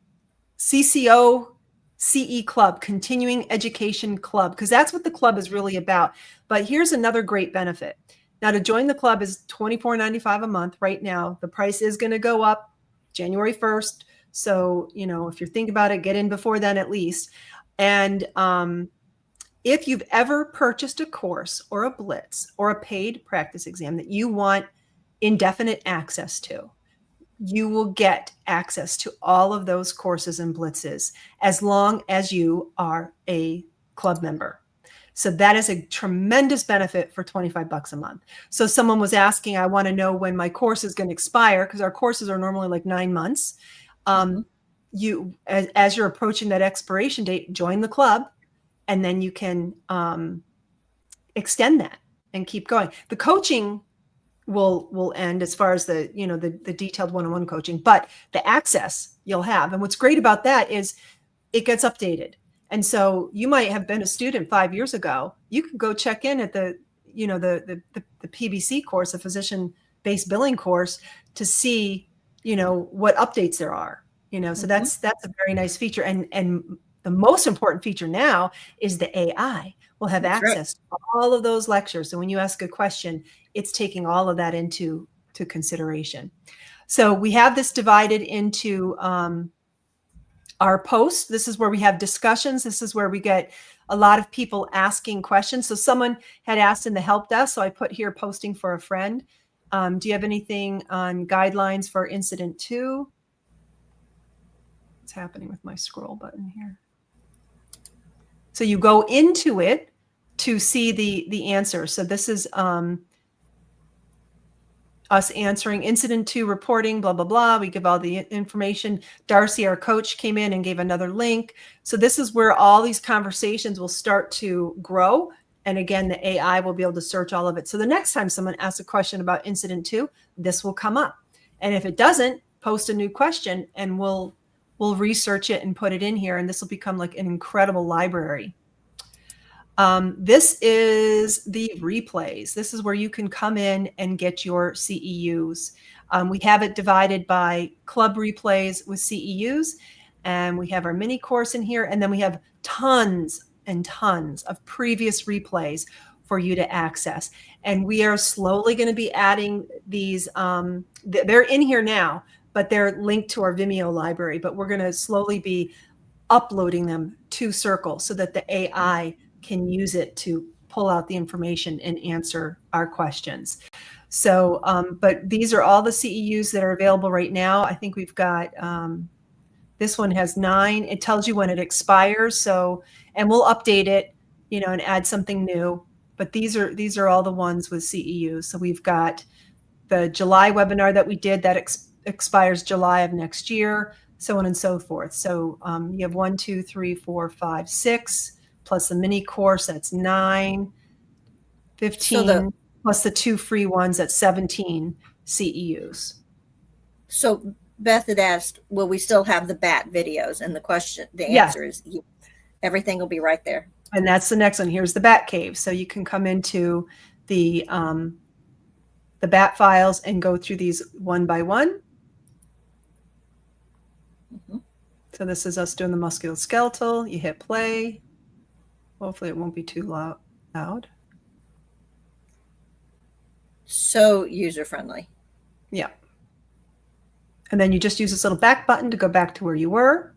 Speaker 1: CCO CE Club, Continuing Education Club, because that's what the club is really about. But here's another great benefit. Now, to join the club is $24.95 a month right now. The price is going to go up January 1st. So, if you're thinking about it, get in before then at least. And if you've ever purchased a course or a Blitz or a paid practice exam that you want indefinite access to, you will get access to all of those courses and Blitzes as long as you are a club member. So that is a tremendous benefit for $25 a month. So someone was asking, I want to know when my course is going to expire, because our courses are normally like 9 months. You, as you're approaching that expiration date, join the club, and then you can extend that and keep going. The coaching will end as far as the detailed one-on-one coaching, but the access you'll have. And what's great about that is it gets updated. And so you might have been a student 5 years ago. You can go check in at the PBC course, a physician-based billing course, to see, what updates there are, so that's a very nice feature. And the most important feature now is the AI will have access to all of those lectures. So when you ask a question, it's taking all of that into consideration. So we have this divided into our posts. This is where we have discussions. This is where we get a lot of people asking questions. So someone had asked in the help desk, so I put here posting for a friend. Do you have anything on guidelines for incident 2? What's happening with my scroll button here? So you go into it to see the answer. So this is us answering incident 2 reporting, blah, blah, blah. We give all the information. Darcy, our coach, came in and gave another link. So this is where all these conversations will start to grow. And again, the AI will be able to search all of it. So the next time someone asks a question about incident 2, this will come up. And if it doesn't, post a new question and we'll research it and put it in here. And this will become like an incredible library. This is the replays. This is where you can come in and get your CEUs. We have it divided by club replays with CEUs, and we have our mini course in here. And then we have tons and tons of previous replays for you to access. And we are slowly going to be adding these. They're in here now, but they're linked to our Vimeo library. But we're going to slowly be uploading them to Circle so that the AI can use it to pull out the information and answer our questions. So, but these are all the CEUs that are available right now. I think we've got, this one has 9. It tells you when it expires. So, and we'll update it, and add something new. But these are all the ones with CEUs. So we've got the July webinar that we did that expires July of next year, so on and so forth. So you have 1, 2, 3, 4, 5, 6. Plus the mini course, that's 9, 15, plus the 2 free ones, that's 17. CEUs.
Speaker 2: So Beth had asked, will we still have the BAT videos? And the
Speaker 1: Yes.
Speaker 2: answer is yes. Everything will be right there.
Speaker 1: And that's the next one. Here's the Batcave. So you can come into the BAT files and go through these one by one.
Speaker 2: Mm-hmm.
Speaker 1: So this is us doing the musculoskeletal. You hit play. Hopefully it won't be too loud.
Speaker 2: So user-friendly.
Speaker 1: Yeah. And then you just use this little back button to go back to where you were.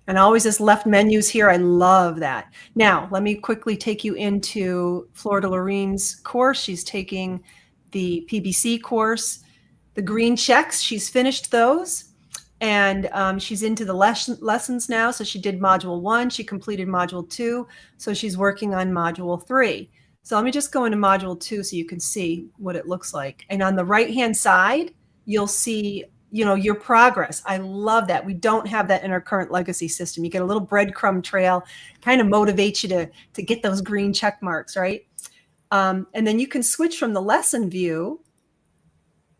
Speaker 1: And always this left menus here. I love that. Now, let me quickly take you into Florida Laureen's course. She's taking the PBC course. The green checks, she's finished those. And she's into the lessons now. So she did module 1. She completed module 2. So she's working on module 3. So let me just go into module 2 so you can see what it looks like. And on the right-hand side, you'll see, you know, your progress. I love that. We don't have that in our current legacy system. You get a little breadcrumb trail, kind of motivates you to get those green check marks, right? And then you can switch from the lesson view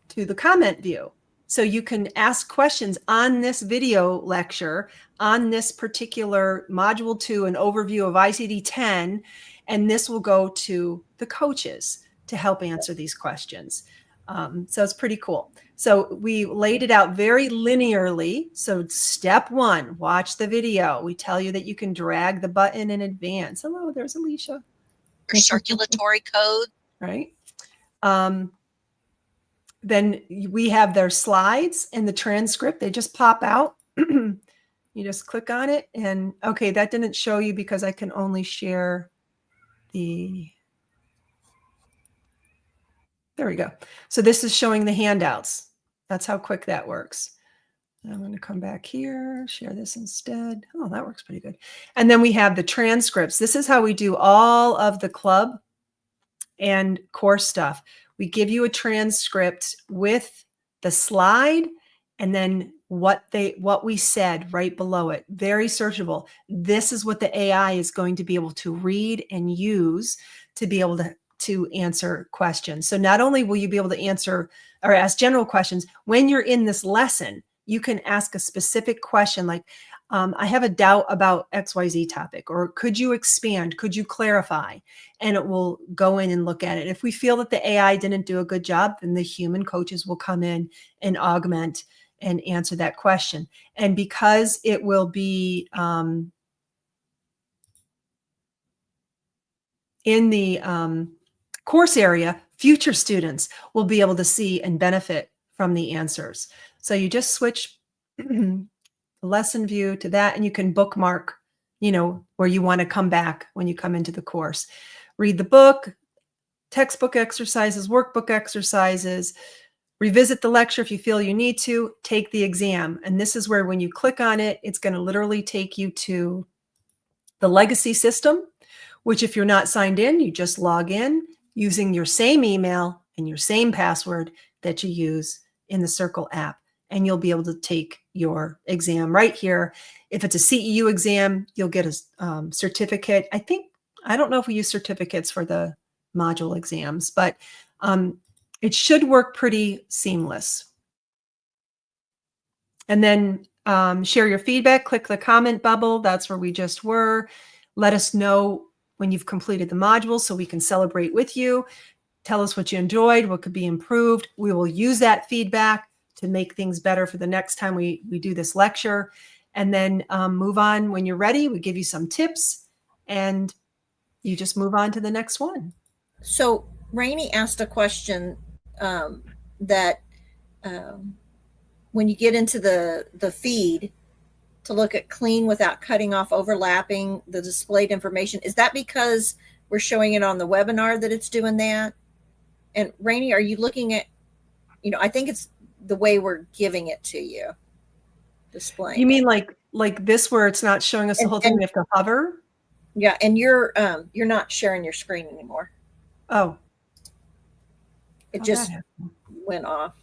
Speaker 1: to the comment view. So you can ask questions on this video lecture, on this particular module 2, an overview of ICD-10, and this will go to the coaches to help answer these questions. So it's pretty cool. So we laid it out very linearly. So step 1, watch the video. We tell you that you can drag the button in advance. Hello, there's Alicia.
Speaker 3: Circulatory code.
Speaker 1: Right. Then we have their slides and the transcript. They just pop out. You just click on it and okay, that didn't show you because I can only share the, there we go. So this is showing the handouts. That's how quick that works. I'm going to come back here, share this instead. Oh, that works pretty good. And then we have the transcripts. This is how we do all of the club and course stuff. We give you a transcript with the slide and then what we said right below it. Very searchable. This is what the AI is going to be able to read and use to be able to answer questions. So not only will you be able to answer or ask general questions, when you're in this lesson, you can ask a specific question like, I have a doubt about XYZ topic, or could you expand? Could you clarify? And it will go in and look at it. If we feel that the AI didn't do a good job, then the human coaches will come in and augment and answer that question. And because it will be in the course area, future students will be able to see and benefit from the answers. So you just switch lesson view to that, and you can bookmark, you know, where you want to come back when you come into the course. Read the book, textbook exercises, workbook exercises, revisit the lecture if you feel you need to, take the exam. And this is where when you click on it, it's going to literally take you to the legacy system, which if you're not signed in, you just log in using your same email and your same password that you use in the Circle app. And you'll be able to take your exam right here. If it's a CEU exam, you'll get a certificate. I don't know if we use certificates for the module exams, but it should work pretty seamless. And then share your feedback, click the comment bubble. That's where we just were. Let us know when you've completed the module so we can celebrate with you. Tell us what you enjoyed, what could be improved. We will use that feedback to make things better for the next time we do this lecture. And then move on when you're ready. We give you some tips and you just move on to the next one.
Speaker 2: So Rainey asked a question that when you get into the feed to look at clean without cutting off overlapping the displayed information, is that because we're showing it on the webinar that it's doing that? And Rainey, are you looking at, I think it's the way we're giving it to you, displaying.
Speaker 1: You mean like this where it's not showing us the whole thing? We have to hover?
Speaker 2: Yeah, and you're not sharing your screen anymore.
Speaker 1: Oh.
Speaker 2: It just went off.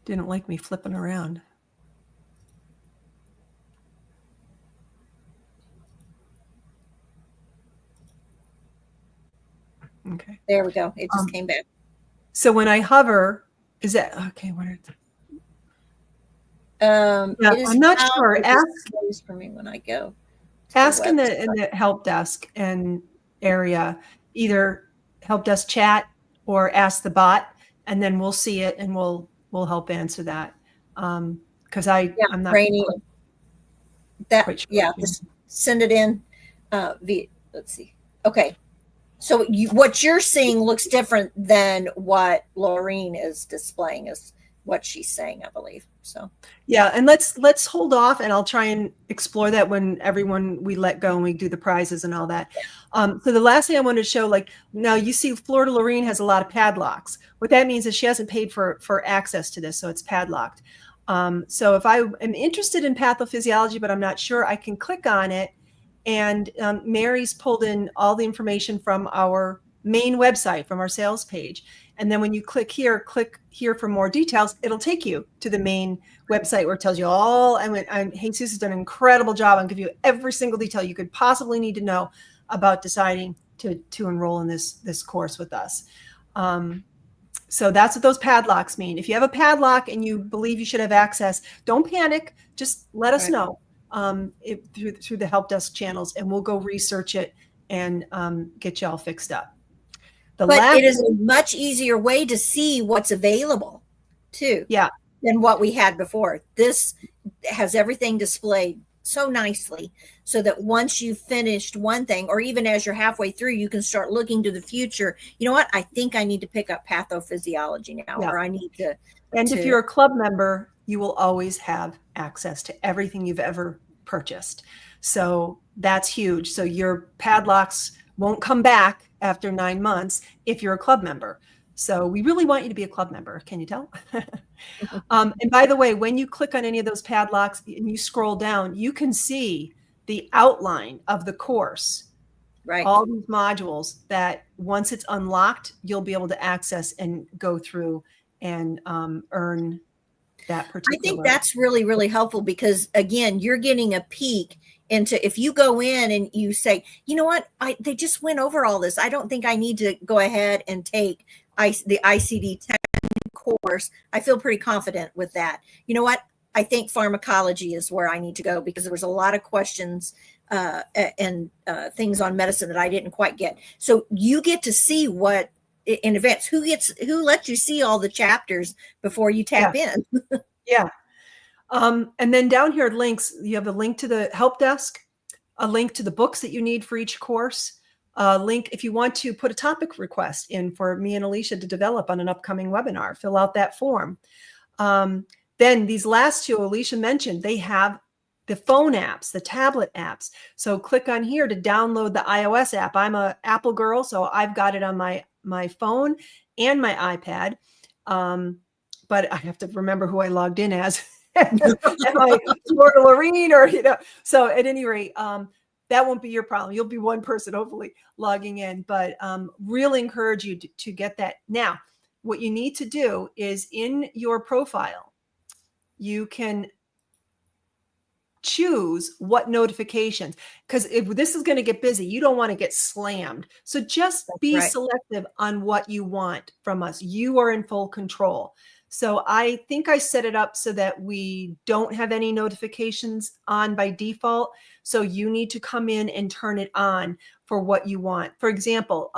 Speaker 1: Didn't like me flipping around. Okay.
Speaker 2: There we go. It just came back.
Speaker 1: So when I hover, Is that okay? What are
Speaker 2: It is
Speaker 1: I'm not
Speaker 2: how
Speaker 1: sure.
Speaker 2: it displays for me when I go to
Speaker 1: Ask
Speaker 2: the
Speaker 1: in
Speaker 2: website.
Speaker 1: the help desk and area, either help desk chat or ask the bot, and then we'll see it and we'll help answer that. Because I'm not
Speaker 2: Rainy,
Speaker 1: quite sure.
Speaker 2: yeah, just send it in via, let's see. Okay. So what you're seeing looks different than what Laureen is displaying is what she's saying, I believe. So
Speaker 1: Yeah, and let's hold off, and I'll try and explore that when everyone we let go and we do the prizes and all that. So the last thing I wanted to show, like now you see Florida Laureen has a lot of padlocks. What that means is she hasn't paid for access to this, so it's padlocked. So if I am interested in pathophysiology, but I'm not sure, I can click on it, and Mary's pulled in all the information from our main website, from our sales page. And then when you click here for more details, it'll take you to the main website where it tells you all. Jesus has done an incredible job on giving you every single detail you could possibly need to know about deciding to enroll in this course with us. So that's what those padlocks mean. If you have a padlock and you believe you should have access, don't panic. Just let us know through the help desk channels, and we'll go research it and get you all fixed up.
Speaker 2: But it is a much easier way to see what's available too.
Speaker 1: Yeah.
Speaker 2: Than what we had before. This has everything displayed so nicely so that once you've finished one thing, or even as you're halfway through, you can start looking to the future. You know what? I think I need to pick up pathophysiology now, or I need to.
Speaker 1: And if you're a club member, you will always have access to everything you've ever purchased. So that's huge. So your padlocks won't come back after 9 months if you're a club member. So we really want you to be a club member. Can you tell? And by the way, when you click on any of those padlocks and you scroll down, you can see the outline of the course.
Speaker 2: Right.
Speaker 1: All these modules that once it's unlocked, you'll be able to access and go through and earn that particular.
Speaker 2: I think that's really, really helpful because, again, you're getting a peek into, if you go in and you say, you know what, they just went over all this. I don't think I need to go ahead and take the ICD-10 course. I feel pretty confident with that. You know what? I think pharmacology is where I need to go because there was a lot of questions and things on medicine that I didn't quite get. So you get to see what in advance, who lets you see all the chapters before you tap in.
Speaker 1: Yeah. And then down here, links, you have a link to the help desk, a link to the books that you need for each course, a link if you want to put a topic request in for me and Alicia to develop on an upcoming webinar, fill out that form. Then these last two Alicia mentioned, they have the phone apps, the tablet apps. So click on here to download the iOS app. I'm a Apple girl, so I've got it on my phone and my iPad. But I have to remember who I logged in as. Am I Florida Laureen or, so at any rate, that won't be your problem. You'll be one person hopefully logging in, but really encourage you to get that. Now, what you need to do is in your profile, you can choose what notifications, because if this is going to get busy, you don't want to get slammed. So just be selective on what you want from us. You are in full control. So I think I set it up so that we don't have any notifications on by default. So you need to come in and turn it on for what you want. For example,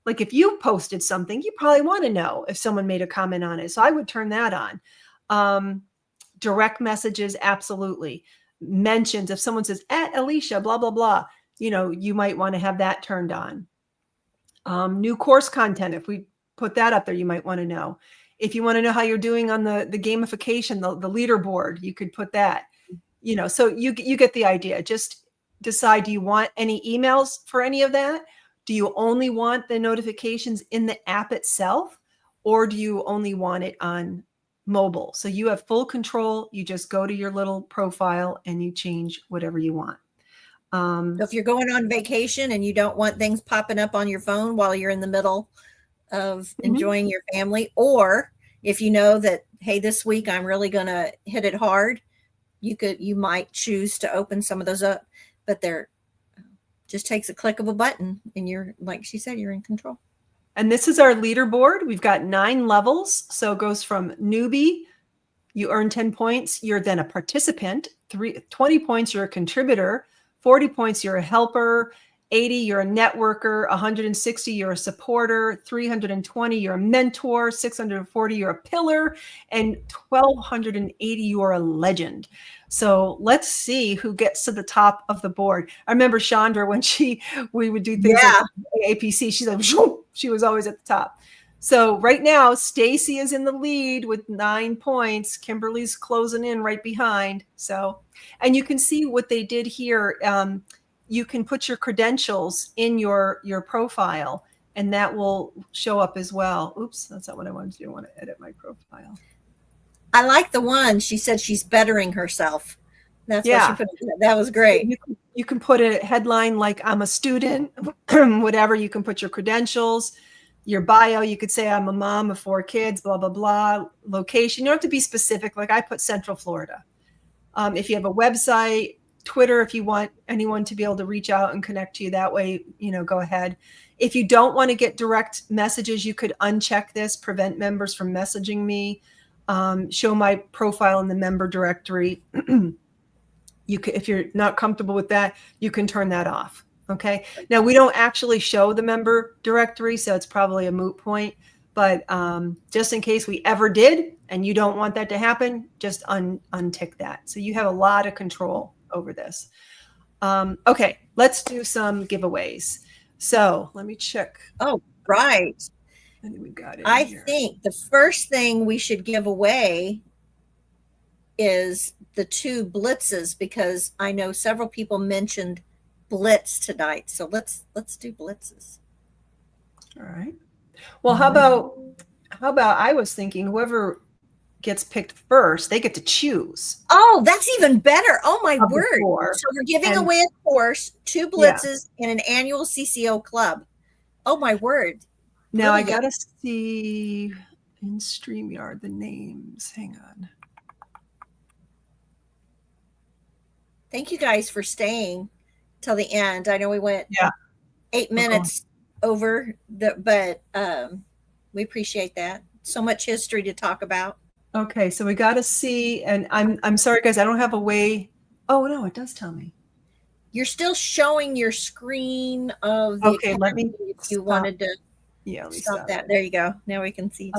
Speaker 1: like if you posted something, you probably want to know if someone made a comment on it. So I would turn that on. Direct messages, absolutely. Mentions, if someone says at Alicia, blah, blah, blah, you might want to have that turned on. New course content, if we put that up there, you might want to know. If you want to know how you're doing on the gamification, the leaderboard, you could put that, so you get the idea. Just decide, do you want any emails for any of that? Do you only want the notifications in the app itself, or do you only want it on mobile? So you have full control. You just go to your little profile and you change whatever you want.
Speaker 2: So if you're going on vacation and you don't want things popping up on your phone while you're in the middle of enjoying your family, or if you know that, hey, this week I'm really going to hit it hard, you might choose to open some of those up, but they're just takes a click of a button and you're, like she said, you're in control.
Speaker 1: And this is our leaderboard. We've got 9 levels. So it goes from newbie, you earn 10 points. You're then a participant. 20 points, you're a contributor. 40 points, you're a helper. 80, you're a networker. 160, you're a supporter. 320, you're a mentor. 640, you're a pillar. And 1,280, you are a legend. So let's see who gets to the top of the board. I remember Chandra when we would do things like APC. She's like, she was always at the top. So right now, Stacy is in the lead with 9 points. Kimberly's closing in right behind. So, and you can see what they did here. You can put your credentials in your profile, and that will show up as well. Oops, that's not what I wanted to do. I want to edit my profile.
Speaker 2: I like the one. She said she's bettering herself. That's what she put. That was great.
Speaker 1: You can put a headline like I'm a student, whatever. You can put your credentials, your bio. You could say I'm a mom of 4 kids, blah, blah, blah. Location. You don't have to be specific. Like I put Central Florida. If you have a website, Twitter, if you want anyone to be able to reach out and connect to you that way, go ahead. If you don't want to get direct messages, you could uncheck this, prevent members from messaging me, show my profile in the member directory. If you're not comfortable with that, you can turn that off. Okay. Now we don't actually show the member directory, so it's probably a moot point, but just in case we ever did, and you don't want that to happen, just untick that. So you have a lot of control over this. Okay, let's do some giveaways. So let me check.
Speaker 2: Oh, right.
Speaker 1: I think we got it.
Speaker 2: I think the first thing we should give away is the 2 blitzes, because I know several people mentioned Blitz tonight. So let's do blitzes.
Speaker 1: All right. Well, how about I was thinking whoever gets picked first, they get to choose.
Speaker 2: Oh, that's even better. Oh my word. So we're giving away a course, 2 blitzes, and an annual CCO club. Oh my word.
Speaker 1: Now I gotta see in StreamYard the names. Hang on.
Speaker 2: Thank you guys for staying till the end. I know we went 8 minutes over, but we appreciate that. So much history to talk about.
Speaker 1: Okay, so we got to see, and I'm sorry, guys, I don't have a way. Oh no, it does tell me.
Speaker 2: You're still showing your screen of the
Speaker 1: okay. Let me.
Speaker 2: If you wanted to,
Speaker 1: let me
Speaker 2: stop that. There you go. Now we can see.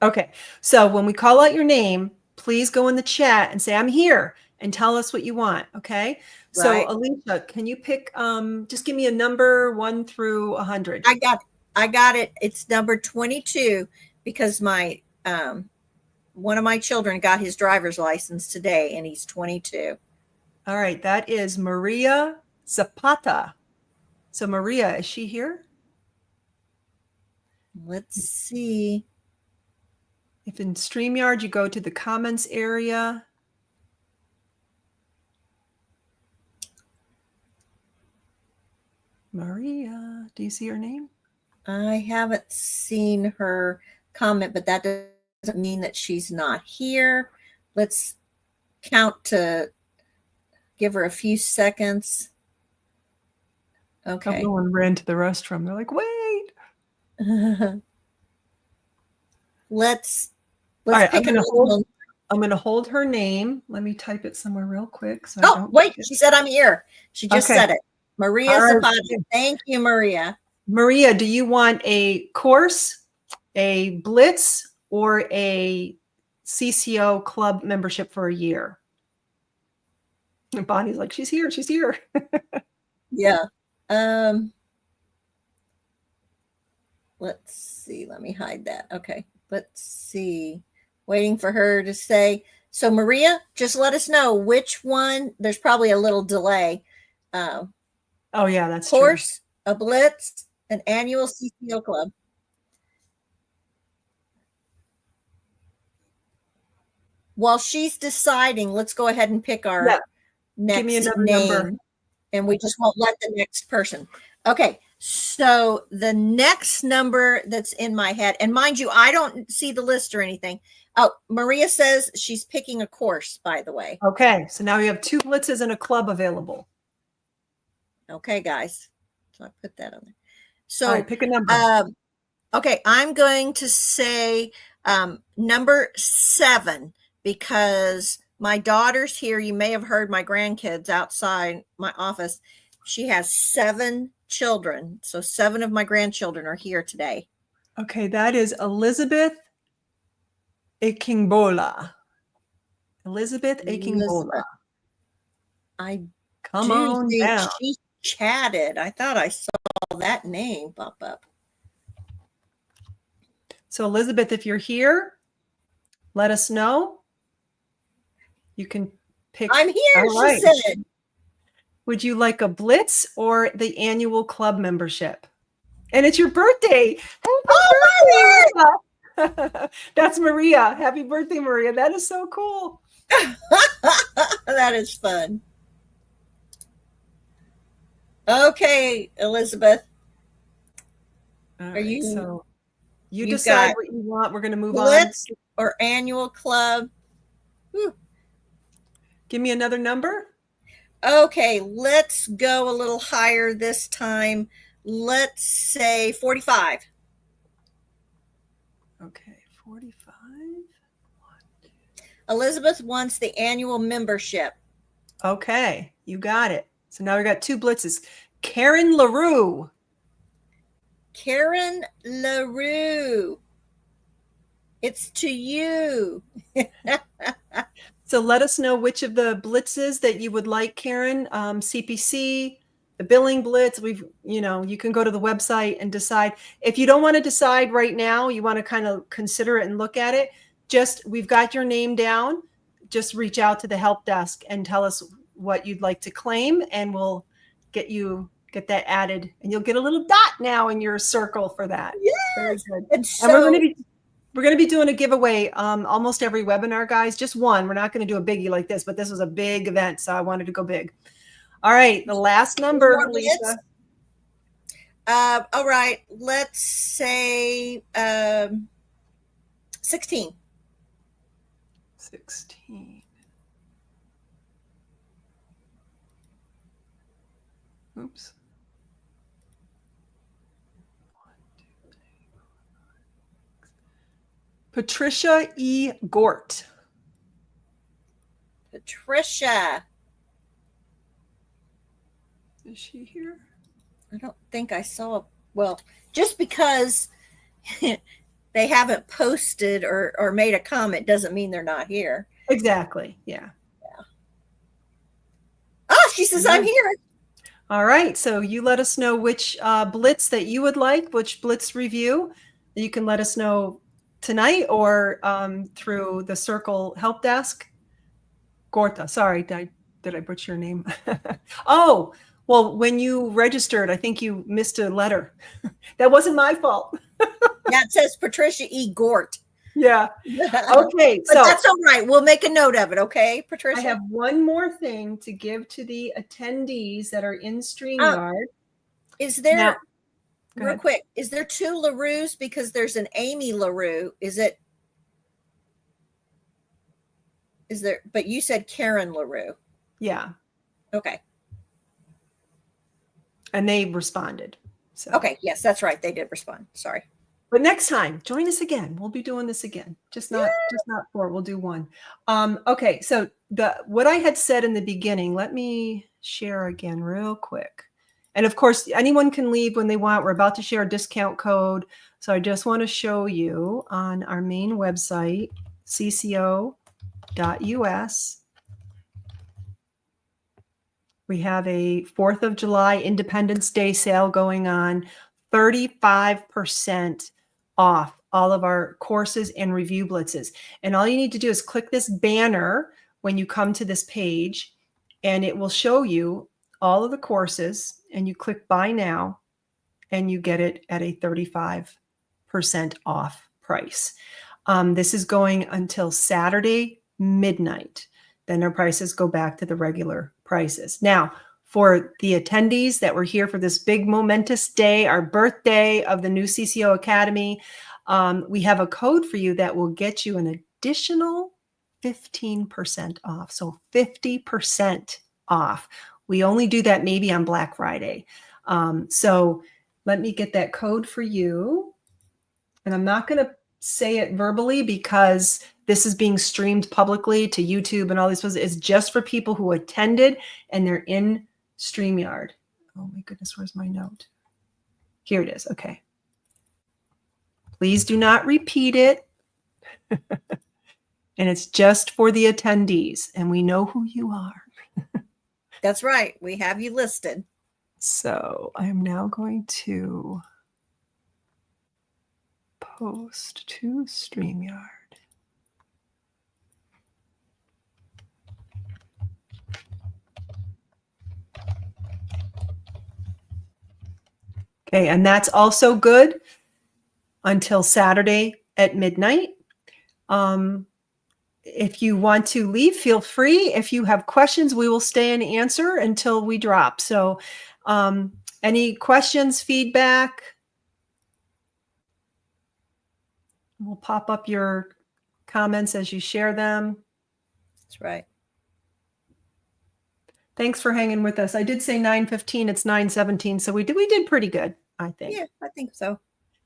Speaker 1: Okay, so when we call out your name, please go in the chat and say I'm here and tell us what you want. Okay. So right. Alicia, can you pick, just give me a number 1 through 100.
Speaker 2: I got it. It's number 22 because my, one of my children got his driver's license today and he's 22.
Speaker 1: All right. That is Maria Zapata. So Maria, is she here?
Speaker 2: Let's see.
Speaker 1: If in StreamYard, you go to the comments area. Maria, do you see her name?
Speaker 2: I haven't seen her comment, but that doesn't mean that she's not here. Let's count to give her a few seconds. Okay.
Speaker 1: Someone ran to the restroom. They're like, wait.
Speaker 2: Let's
Speaker 1: all right, I'm going to hold her name. Let me type it somewhere real quick. So
Speaker 2: oh, wait, she said I'm here. She just said it. Maria Zapata. Thank you, Maria.
Speaker 1: Maria, do you want a course, a Blitz, or a CCO club membership for a year? And Bonnie's like, she's here. She's here.
Speaker 2: Yeah. Let's see. Let me hide that. Okay. Let's see. Waiting for her to say. So Maria, just let us know which one. There's probably a little delay.
Speaker 1: Oh yeah, that's
Speaker 2: course, true. A Blitz, an annual CCO club. While she's deciding, let's go ahead and pick our next name. Number. And we just won't let the next person. Okay. So the next number that's in my head, and mind you, I don't see the list or anything, Oh, Maria says she's picking a course, by the way.
Speaker 1: Okay, so now we have 2 blitzes and a club available.
Speaker 2: Okay, guys. So I put that on there. So
Speaker 1: All right, pick a number.
Speaker 2: okay, I'm going to say number 7 because my daughter's here. You may have heard my grandkids outside my office. She has 7 children. So 7 of my grandchildren are here today.
Speaker 1: Okay, that is Elizabeth Akingbola. Elizabeth Akingbola.
Speaker 2: I
Speaker 1: Come
Speaker 2: do
Speaker 1: on
Speaker 2: think
Speaker 1: down.
Speaker 2: she chatted. I thought I saw that name pop up.
Speaker 1: So Elizabeth, if you're here, let us know. You can pick.
Speaker 2: I'm here,
Speaker 1: All right.
Speaker 2: she said.
Speaker 1: Would you like a blitz or the annual club membership? And it's your birthday.
Speaker 2: Oh,
Speaker 1: Happy birthday! That's Maria. Happy birthday, Maria. That is so cool.
Speaker 2: that is fun. Okay, Elizabeth.
Speaker 1: All
Speaker 2: Are you-
Speaker 1: So you
Speaker 2: you
Speaker 1: decide
Speaker 2: got
Speaker 1: what you want. We're going to move
Speaker 2: Blitz
Speaker 1: on.
Speaker 2: or annual club? Whew.
Speaker 1: Give me another number.
Speaker 2: Okay, let's go a little higher this time. Let's say 45.
Speaker 1: Okay, 45.
Speaker 2: Elizabeth wants the annual membership.
Speaker 1: Okay, you got it. So now we got 2 blitzes. Karen LaRue.
Speaker 2: Karen LaRue. It's to you.
Speaker 1: So let us know which of the blitzes that you would like, Karen. CPC, the billing blitz. You can go to the website and decide. If you don't want to decide right now, you want to kind of consider it and look at it. We've got your name down. Just reach out to the help desk and tell us what you'd like to claim, and we'll get that added. And you'll get a little dot now in your circle for that.
Speaker 2: Yes.
Speaker 1: Very good.
Speaker 2: And so,
Speaker 1: And we're going to be doing a giveaway almost every webinar, guys. Just one. We're not going to do a biggie like this, but this was a big event, so I wanted to go big. All right, the last number,
Speaker 2: more
Speaker 1: Alicia.
Speaker 2: blitz? All right, let's say 16.
Speaker 1: 16. Oops. 1, 2, 3, 4, 5, 6. Patricia E. Gort.
Speaker 2: Patricia.
Speaker 1: Is she here?
Speaker 2: I don't think I saw. Well, just because they haven't posted or made a comment doesn't mean they're not here.
Speaker 1: Exactly. Yeah.
Speaker 2: Oh, she says I'm here.
Speaker 1: All right. So you let us know which blitz that you would like, which blitz review. You can let us know tonight or through the Circle help desk. Gorta. Sorry, did I butcher your name? Oh, well, when you registered, I think you missed a letter. That wasn't my fault.
Speaker 2: Yeah, it says Patricia E. Gort.
Speaker 1: Yeah. Okay.
Speaker 2: But
Speaker 1: So
Speaker 2: that's all right. We'll make a note of it. Okay, Patricia?
Speaker 1: I have one more thing to give to the attendees that are in StreamYard.
Speaker 2: Is there,
Speaker 1: Now- Go
Speaker 2: real
Speaker 1: ahead.
Speaker 2: quick, is there 2 LaRues? Because there's an Amy LaRue. Is there, but you said Karen LaRue.
Speaker 1: Yeah.
Speaker 2: Okay.
Speaker 1: And they responded. So.
Speaker 2: Okay. Yes, that's right. They did respond. Sorry.
Speaker 1: But next time, join us again. We'll be doing this again. Just not 4. We'll do 1. Okay. So what I had said in the beginning, let me share again real quick. And of course, anyone can leave when they want. We're about to share a discount code. So I just want to show you on our main website, CCO.us. We have a 4th of July Independence Day sale going on, 35% off all of our courses and review blitzes. And all you need to do is click this banner when you come to this page, and it will show you all of the courses, and you click buy now, and you get it at a 35% off price. This is going until Saturday midnight. Then our prices go back to the regular prices. Now, for the attendees that were here for this big momentous day, our birthday of the new CCO Academy, we have a code for you that will get you an additional 15% off. So 50% off. We only do that maybe on Black Friday. So let me get that code for you. And I'm not going to say it verbally because this is being streamed publicly to YouTube and all these places. It's just for people who attended and they're in Streamyard. Oh my goodness, where's my note? Here it is. Okay. Please do not repeat it. And it's just for the attendees. And we know who you are.
Speaker 2: That's right. We have you listed.
Speaker 1: So I'm now going to post to Streamyard. Okay, and that's also good until Saturday at midnight. If you want to leave, feel free. If you have questions, we will stay and answer until we drop. So any questions, feedback? We'll pop up your comments as you share them.
Speaker 2: That's right.
Speaker 1: Thanks for hanging with us. I did say 9:15. It's 9:17. So we did pretty good, I think.
Speaker 2: Yeah, I think so.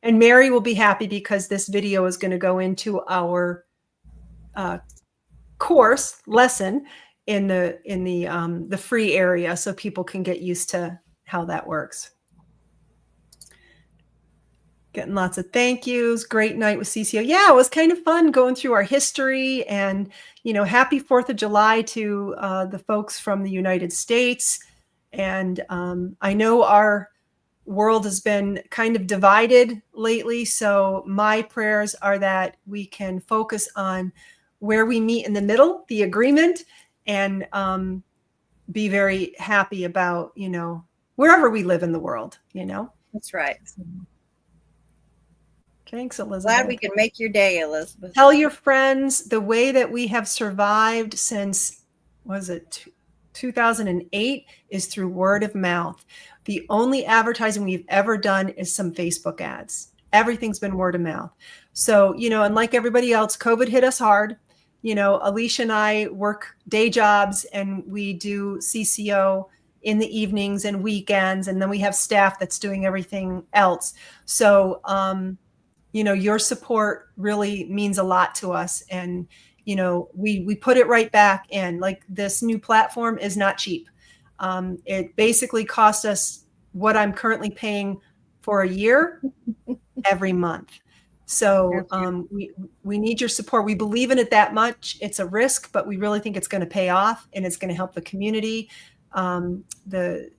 Speaker 1: And Mary will be happy because this video is going to go into our course lesson in the free area, so people can get used to how that works. Getting lots of thank yous. Great night with CCO. Yeah, it was kind of fun going through our history, and happy 4th of July to the folks from the United States. And I know our world has been kind of divided lately, so my prayers are that we can focus on where we meet in the middle, the agreement, and be very happy about wherever we live in the world.
Speaker 2: That's right.
Speaker 1: Thanks, Elizabeth.
Speaker 2: Glad we can make your day, Elizabeth.
Speaker 1: Tell your friends the way that we have survived since, 2008 is through word of mouth. The only advertising we've ever done is some Facebook ads. Everything's been word of mouth. So, and like everybody else, COVID hit us hard. Alicia and I work day jobs and we do CCO in the evenings and weekends. And then we have staff that's doing everything else. So, your support really means a lot to us. And, we put it right back in. Like, this new platform is not cheap. It basically cost us what I'm currently paying for a year every month. So we need your support. We believe in it that much. It's a risk, but we really think it's going to pay off, and it's going to help the community, the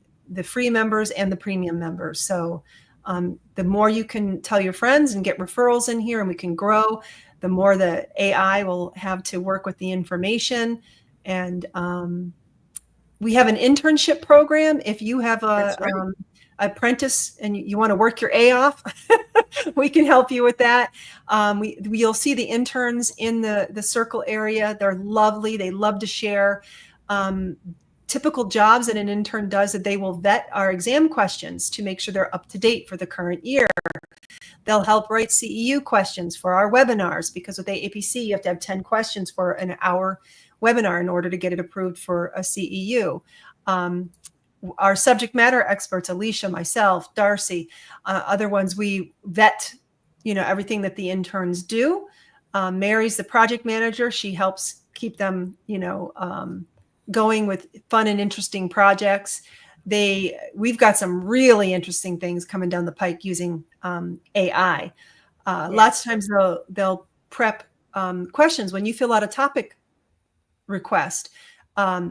Speaker 1: free members and the premium members. So the more you can tell your friends and get referrals in here and we can grow, the more the AI will have to work with the information. And we have an internship program. If you have a apprentice and you want to work your A off, we can help you with that. You'll see the interns in the circle area. They're lovely. They love to share typical jobs that an intern does, that they will vet our exam questions to make sure they're up to date for the current year. They'll help write CEU questions for our webinars, because with AAPC, you have to have 10 questions for an hour webinar in order to get it approved for a CEU. Our subject matter experts, Alicia, myself, Darcy, other ones, we vet, everything that the interns do. Mary's the project manager. She helps keep them, going with fun and interesting projects. We've got some really interesting things coming down the pike using AI. Lots of times they'll prep questions. When you fill out a topic request,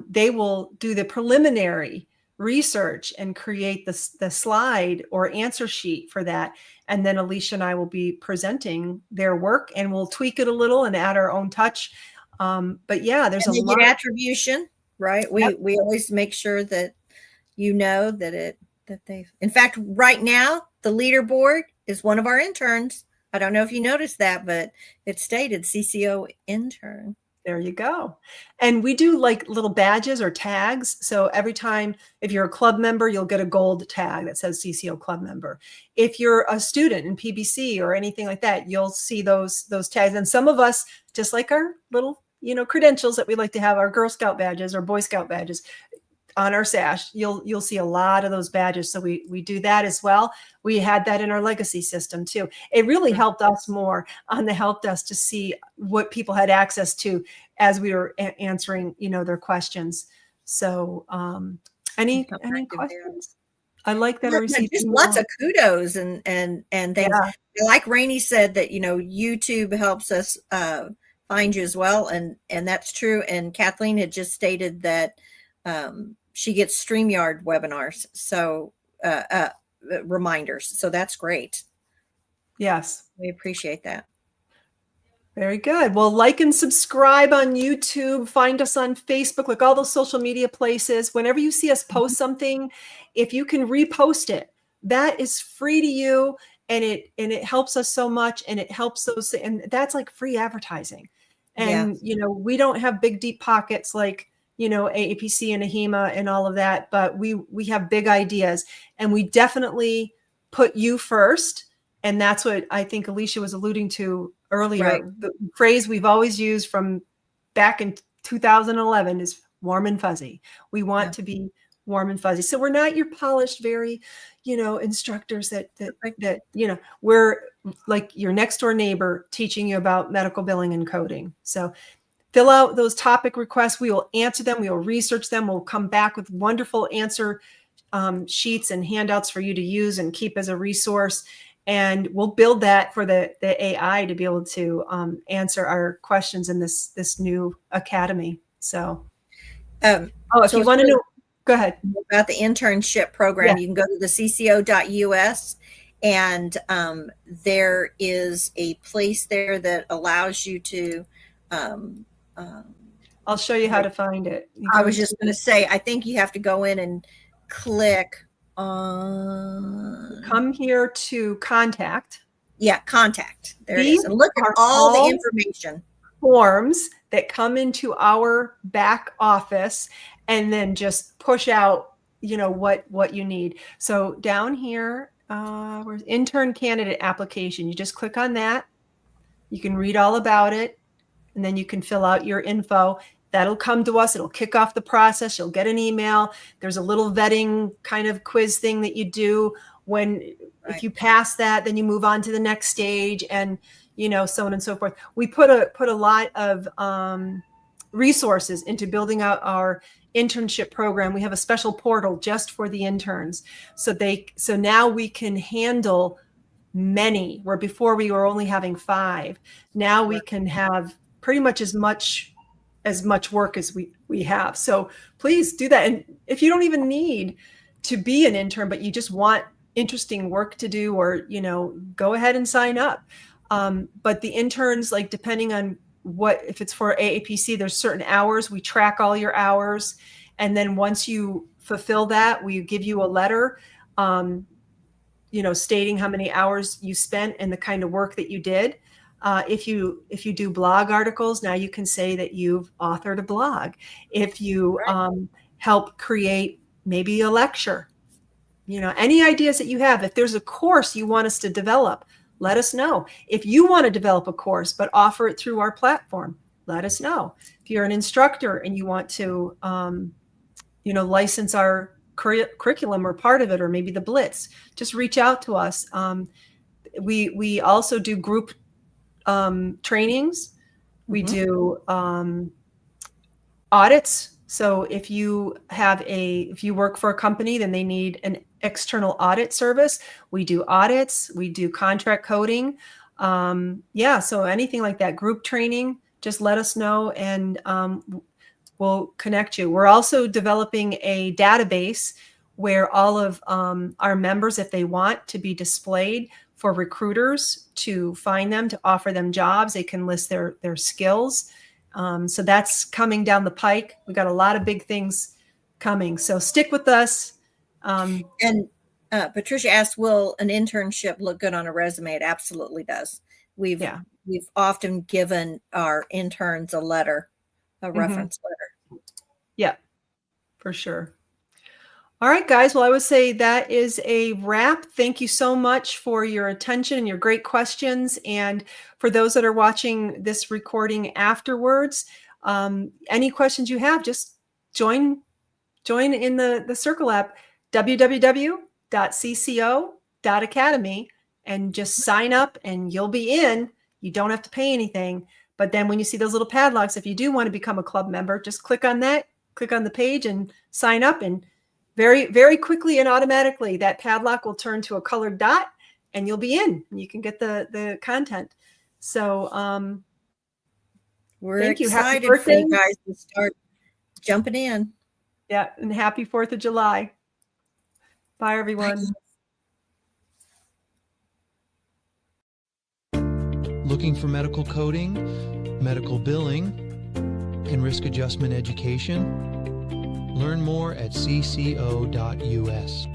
Speaker 1: they will do the preliminary research and create the slide or answer sheet for that. And then Alicia and I will be presenting their work, and we'll tweak it a little and add our own touch. But yeah, there's a lot of
Speaker 2: attribution, right? We always make sure that that they've, in fact, right now, the leaderboard is one of our interns. I don't know if you noticed that, but it stated CCO intern.
Speaker 1: There you go. And we do like little badges or tags. So every time, if you're a club member, you'll get a gold tag that says CCO club member. If you're a student in PBC or anything like that, you'll see those tags. And some of us, just like our little, credentials that we like to have, our Girl Scout badges or Boy Scout badges on our sash, you'll see a lot of those badges. So we do that as well. We had that in our legacy system too. It really helped us more on the help desk to see what people had access to as we were answering, their questions. So any questions? I like that. I received
Speaker 2: just lots of kudos and things.
Speaker 1: Yeah.
Speaker 2: Like Rainey said that, YouTube helps us find you as well. And that's true. And Kathleen had just stated that she gets Streamyard webinars. So reminders. So that's great.
Speaker 1: Yes.
Speaker 2: We appreciate that.
Speaker 1: Very good. Well, like and subscribe on YouTube. Find us on Facebook, like all those social media places. Whenever you see us post something, if you can repost it, that is free to you, and it helps us so much, and it helps those, and that's like free advertising. And we don't have big deep pockets like AAPC and AHEMA and all of that, but we have big ideas, and we definitely put you first. And that's what I think Alicia was alluding to earlier. Right. The phrase we've always used from back in 2011 is warm and fuzzy. We want to be warm and fuzzy. So we're not your polished, very, instructors that we're like your next door neighbor teaching you about medical billing and coding. So fill out those topic requests. We will answer them. We will research them. We'll come back with wonderful answer sheets and handouts for you to use and keep as a resource. And we'll build that for the AI to be able to answer our questions in this new academy. So, if you want to know, go ahead.
Speaker 2: About the internship program, you can go to the CCO.us, and there is a place there that allows you to.
Speaker 1: I'll show you how to find it.
Speaker 2: I was just going to say, I think you have to go in and click on.
Speaker 1: Come here to contact.
Speaker 2: Yeah, contact. There it is. And look at all the information.
Speaker 1: Forms that come into our back office, and then just push out, what you need. So down here, where's intern candidate application? You just click on that. You can read all about it, and then you can fill out your info. That'll come to us. It'll kick off the process. You'll get an email. There's a little vetting kind of quiz thing that you do. If you pass that, then you move on to the next stage, and so on and so forth. We put a lot of resources into building out our internship program. We have a special portal just for the interns. So now we can handle many, where before we were only having 5. Now we can have pretty much as much work as we have. So please do that. And if you don't even need to be an intern, but you just want interesting work to do, or, go ahead and sign up. But the interns, like, depending on if it's for AAPC, there's certain hours. We track all your hours. And then once you fulfill that, we give you a letter, stating how many hours you spent and the kind of work that you did. If you do blog articles, now you can say that you've authored a blog. If you help create maybe a lecture, any ideas that you have. If there's a course you want us to develop, let us know. If you want to develop a course but offer it through our platform, let us know. If you're an instructor and you want to, license our curriculum or part of it, or maybe the Blitz, just reach out to us. We also do group trainings. We do audits. So if you work for a company, then they need an external audit service. We do audits. We do contract coding. So anything like that, group training, just let us know, and we'll connect you. We're also developing a database where all of our members, if they want to be displayed for recruiters to find them, to offer them jobs, they can list their skills. So that's coming down the pike. We got a lot of big things coming. So stick with us.
Speaker 2: And Patricia asked, will an internship look good on a resume? It absolutely does. We've often given our interns a letter a reference letter.
Speaker 1: Yeah, for sure. All right, guys. Well, I would say that is a wrap. Thank you so much for your attention and your great questions. And for those that are watching this recording afterwards, any questions you have, just join in the Circle app, www.cco.academy, and just sign up and you'll be in. You don't have to pay anything. But then when you see those little padlocks, if you do want to become a club member, just click on that, click on the page and sign up, and very, very quickly and automatically that padlock will turn to a colored dot and you'll be in. You can get the content. So
Speaker 2: We're
Speaker 1: thank you. Happy
Speaker 2: excited for you
Speaker 1: birthday.
Speaker 2: guys to start jumping in.
Speaker 1: Yeah, and happy 4th of July. Bye, everyone.
Speaker 4: Looking for medical coding, medical billing, and risk adjustment education? Learn more at cco.us.